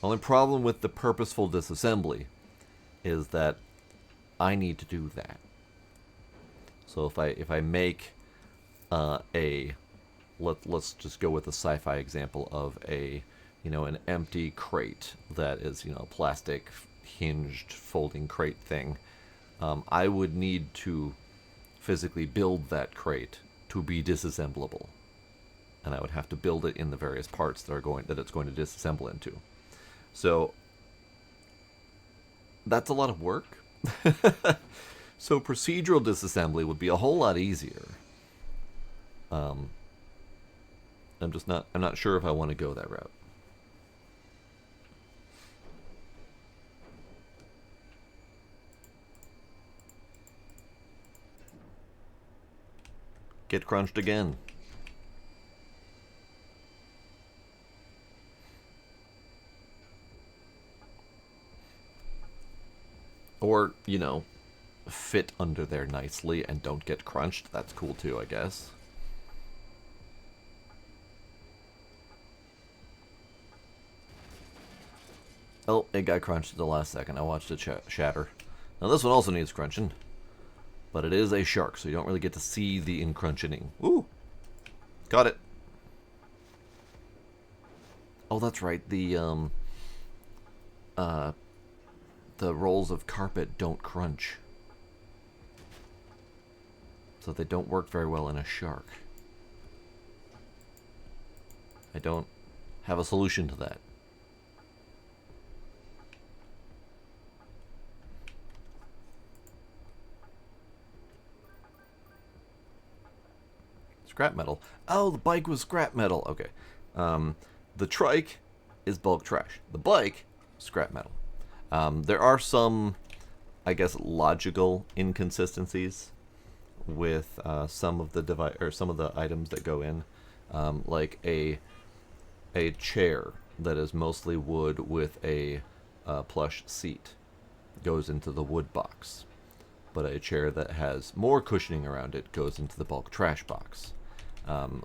Only problem with the purposeful disassembly is that I need to do that. So if I make let's just go with a sci-fi example of an empty crate that is a plastic hinged folding crate thing. I would need to physically build that crate to be disassemblable, and I would have to build it in the various parts that it's going to disassemble into. So that's a lot of work. So procedural disassembly would be a whole lot easier. I'm not sure if I want to go that route. Get crunched again. Or, fit under there nicely and don't get crunched. That's cool too, I guess. Oh, it got crunched at the last second. I watched it shatter. Now this one also needs crunching, but it is a shark, so you don't really get to see the encrunching. Ooh! Got it! Oh, that's right. The rolls of carpet don't crunch. So they don't work very well in a shark. I don't have a solution to that. Scrap metal. Oh, the bike was scrap metal. Okay. The trike is bulk trash. The bike, scrap metal. There are some, I guess, logical inconsistencies with some of the items that go in, like a chair that is mostly wood with a plush seat goes into the wood box, but a chair that has more cushioning around it goes into the bulk trash box.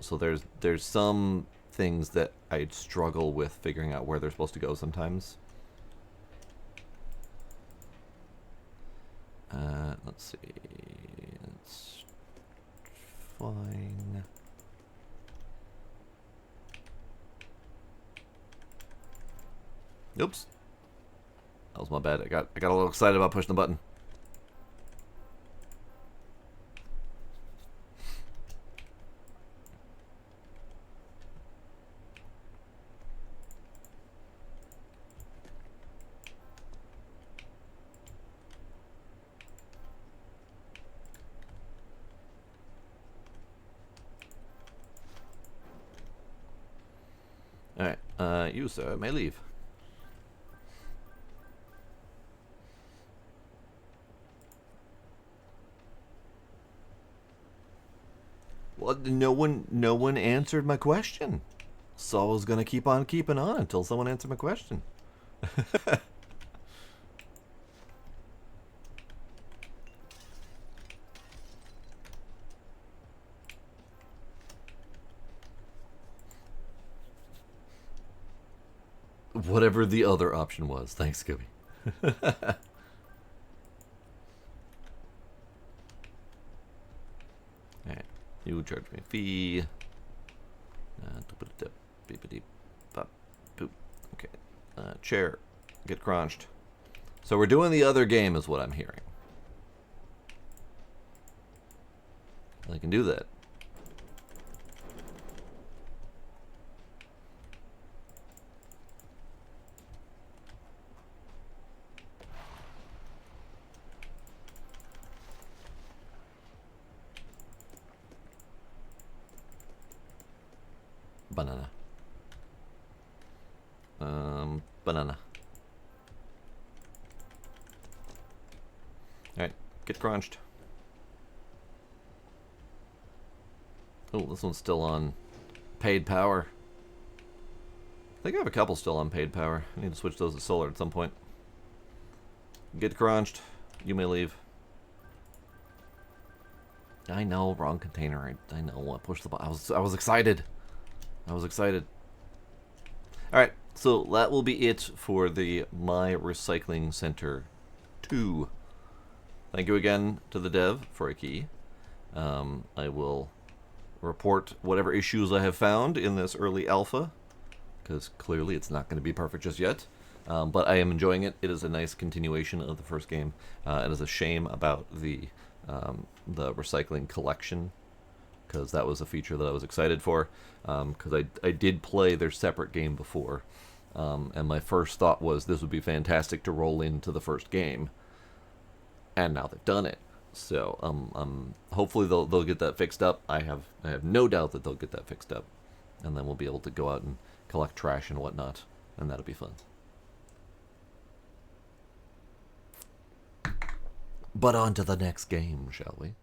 So there's some things that I'd struggle with figuring out where they're supposed to go sometimes. Let's see. It's fine. Oops. That was my bad. I got a little excited about pushing the button. Alright, you, sir, may leave. Well, no one answered my question. So I was gonna keep on keeping on until someone answered my question. Whatever the other option was. Thanks, Scooby. Alright, you charge me a fee. Okay. Chair. Get crunched. So we're doing the other game is what I'm hearing. I can do that. Banana. Banana. Alright, get crunched. Oh, this one's still on paid power. I think I have a couple still on paid power. I need to switch those to solar at some point. Get crunched. You may leave. I know, wrong container. I know. I pushed the button. I was excited. I was excited. Alright, so that will be it for the My Recycling Center 2. Thank you again to the dev for a key. I will report whatever issues I have found in this early alpha, because clearly it's not going to be perfect just yet. But I am enjoying it. It is a nice continuation of the first game. It is a shame about the recycling collection, because that was a feature that I was excited for, because I did play their separate game before, and my first thought was this would be fantastic to roll into the first game, and now they've done it. So hopefully they'll get that fixed up. I have no doubt that they'll get that fixed up, and then we'll be able to go out and collect trash and whatnot, and that'll be fun. But on to the next game, shall we?